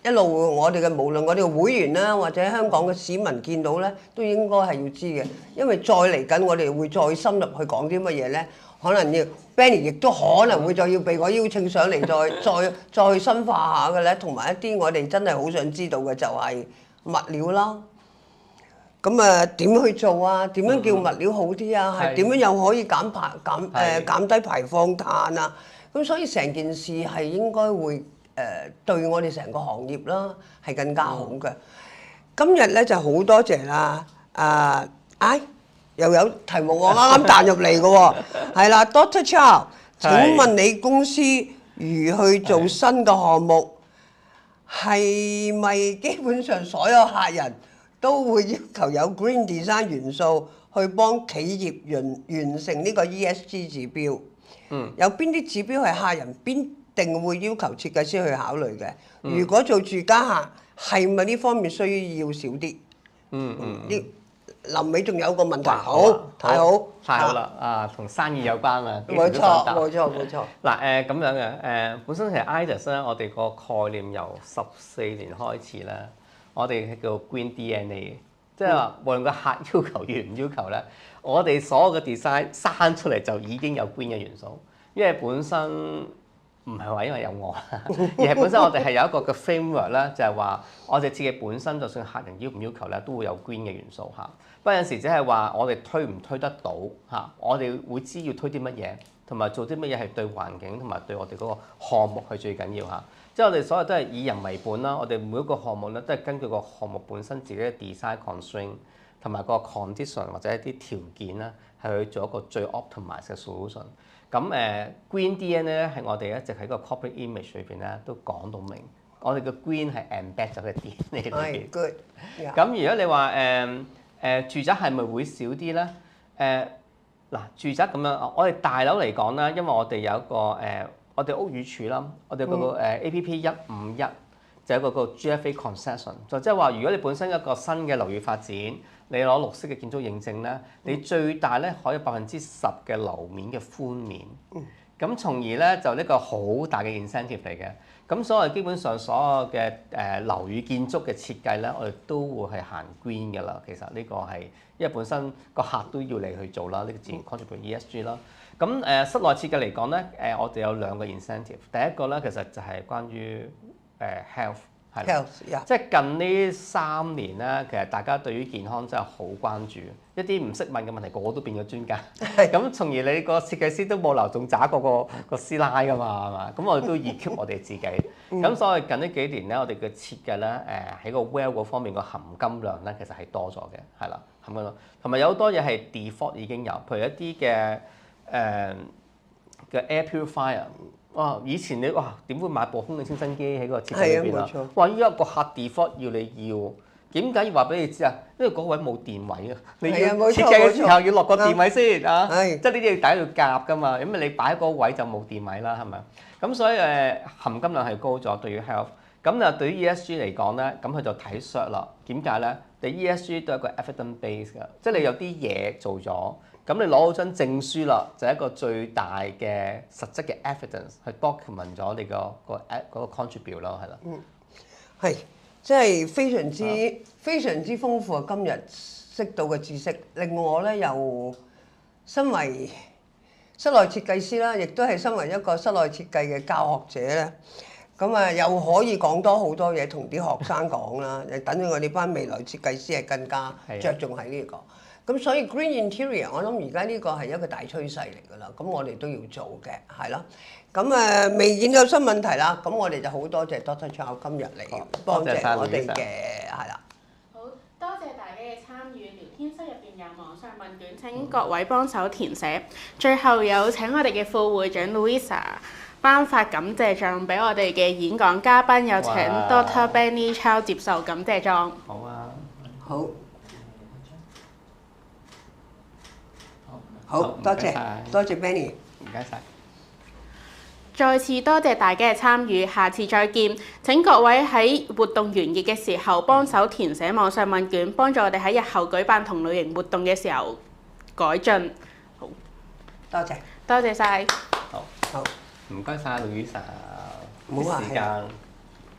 Speaker 2: 一路我哋嘅無論我哋嘅會員啦，或者香港嘅市民見到咧，都應該係要知嘅。因為再嚟緊我哋會再深入去講啲乜嘢咧，可能要 Benny 亦都可能會再要被我邀請上嚟，再去深化下嘅咧，同埋一啲我哋真係好想知道嘅就係物料啦。咁啊，點去做啊？點樣叫物料好啲啊？係點樣又可以減低排放碳啊？咁所以成件事係應該會對我哋成個行業啦係更加好嘅。今日咧就好多謝啦，又有題目我啱啱彈入嚟嘅喎，係啦，Dr. Chow， 請問你公司如去做新嘅項目，係咪基本上所有客人都會要求有 Green Design 元素去幫企業完成呢個 ESG 指標？有邊啲指標係客人必定會要求設計師去考慮嘅？如果做住家客，係咪呢方面需要少啲？臨尾仲有個問題，太好
Speaker 3: 啦！同生意有關啊，
Speaker 2: 冇錯。
Speaker 3: 嗱咁樣嘅本身其實 IDAS 咧，我哋個概念由14年開始咧，我哋叫 Green DNA， 即係話無論個客要求唔要求咧，我哋所有嘅 design 生出嚟就已經有 green 嘅元素，因為本身。唔係話因為有我，而係本身我哋係有一個嘅 framework 咧，就係話我哋自己本身就算客人要唔要求咧，都會有 green 嘅元素嚇。不過有時只係話我哋推唔推得到嚇，我哋會知要推啲乜嘢，同埋做啲乜嘢係對環境同埋對我哋嗰個項目係最緊要嚇。即係我哋所有都係以人為本啦，我哋每一個項目咧都係根據個項目本身自己嘅 design constraint 同埋個 condition 或者一啲條件啦，係去做一個最 optimise 嘅 solution。咁Green DNA 咧係我哋一直喺個 corporate image 裏邊咧都講到明，我哋嘅 green 係 embed 咗嘅 DNA 裏邊。
Speaker 2: good。
Speaker 3: 咁如果你話住宅係咪會少啲咧？嗱，住宅咁樣，我哋大樓嚟講啦，因為我哋有一個我哋屋宇署啦，我哋嗰個APP 151就有一個叫 GFA concession， 就即係話如果你本身一個新嘅樓宇發展。你攞綠色嘅建築認證咧，你最大咧可以10%嘅樓面嘅寬免，咁從而咧就呢個好大嘅 incentive 嚟嘅。咁所以基本上所有嘅樓宇建築嘅設計咧，我哋都會係行 green 嘅啦。其實呢個係因為本身個客都要你去做啦，呢個自然 contribute ESG 啦。咁室內設計嚟講咧，我哋有兩個 incentive。第一個咧其實就係關於health。即係近呢3年咧，其實大家對於健康真係好關注，一啲唔識問嘅問題，個個都變咗專家。咁從而你個設計師都冇留仲渣過個師奶㗎嘛，係嘛？咁我哋都 equip 我哋自己。咁所以近呢幾年咧，我哋嘅設計咧，喺個 well 嗰方面個含金量咧，其實係多咗嘅，係啦，含金量。同埋有好多嘢係 default 已經有，譬如一啲嘅 air purifier。以前你點會買部空氣清新機喺個設計裏邊啊？依家個客 default 要你要，點解要話俾你知啊？因為嗰位冇電位啊，你要
Speaker 2: 係啊冇錯
Speaker 3: 設計嘅時候要落個電位先啊，
Speaker 2: 係
Speaker 3: 即係呢啲要大家要夾噶嘛，因為你擺嗰個位就冇電位啦，係咪？咁所以含金量係高咗對於 health。咁啊對於 ESG 嚟講咧，咁佢就睇 cert 啦。點解咧？你 ESG 都係一個 evidence base 㗎，即係你有啲嘢做咗，咁你攞到張證書啦，就係一個最大嘅實質嘅 evidence 去 document 咗你嗰個 contribute 咯，係啦。
Speaker 2: 係，即係非常之豐富啊！今日識到嘅知識，令我咧又身為室內設計師啦，亦都係身為一個室內設計嘅教學者咧，咁啊又可以講多好多嘢同啲學生講啦，等於我哋班未來設計師係更加着重喺呢個。咁所以 Green Interior， 我諗而家呢個係一個大趨勢嚟㗎啦，咁我哋都要做嘅，係咯。咁未見到新問題啦，咁我哋就好多謝 Dr. Chow 今日嚟幫謝我哋嘅，係啦。
Speaker 1: 好多謝大家嘅參與，聊天室入邊有網上問卷，請各位幫手填寫。最後有請我哋嘅副會長 Louisa 頒發感謝狀俾我哋嘅演講嘉賓，有請 Dr. Benny Chow 接受感謝狀。
Speaker 3: 好啊，
Speaker 2: 好。好，多謝 Benny，
Speaker 3: 唔該晒。
Speaker 1: 再次多謝大家嘅參與，下次再見。請各位喺活動完結嘅時候幫手填寫網上問卷，幫助我哋喺日後舉辦同類型活動嘅時候改進。好，
Speaker 2: 多謝，
Speaker 1: 多謝晒。
Speaker 3: 好，
Speaker 2: 好，
Speaker 3: 唔該晒 Louisa，
Speaker 2: 冇話
Speaker 3: 時間。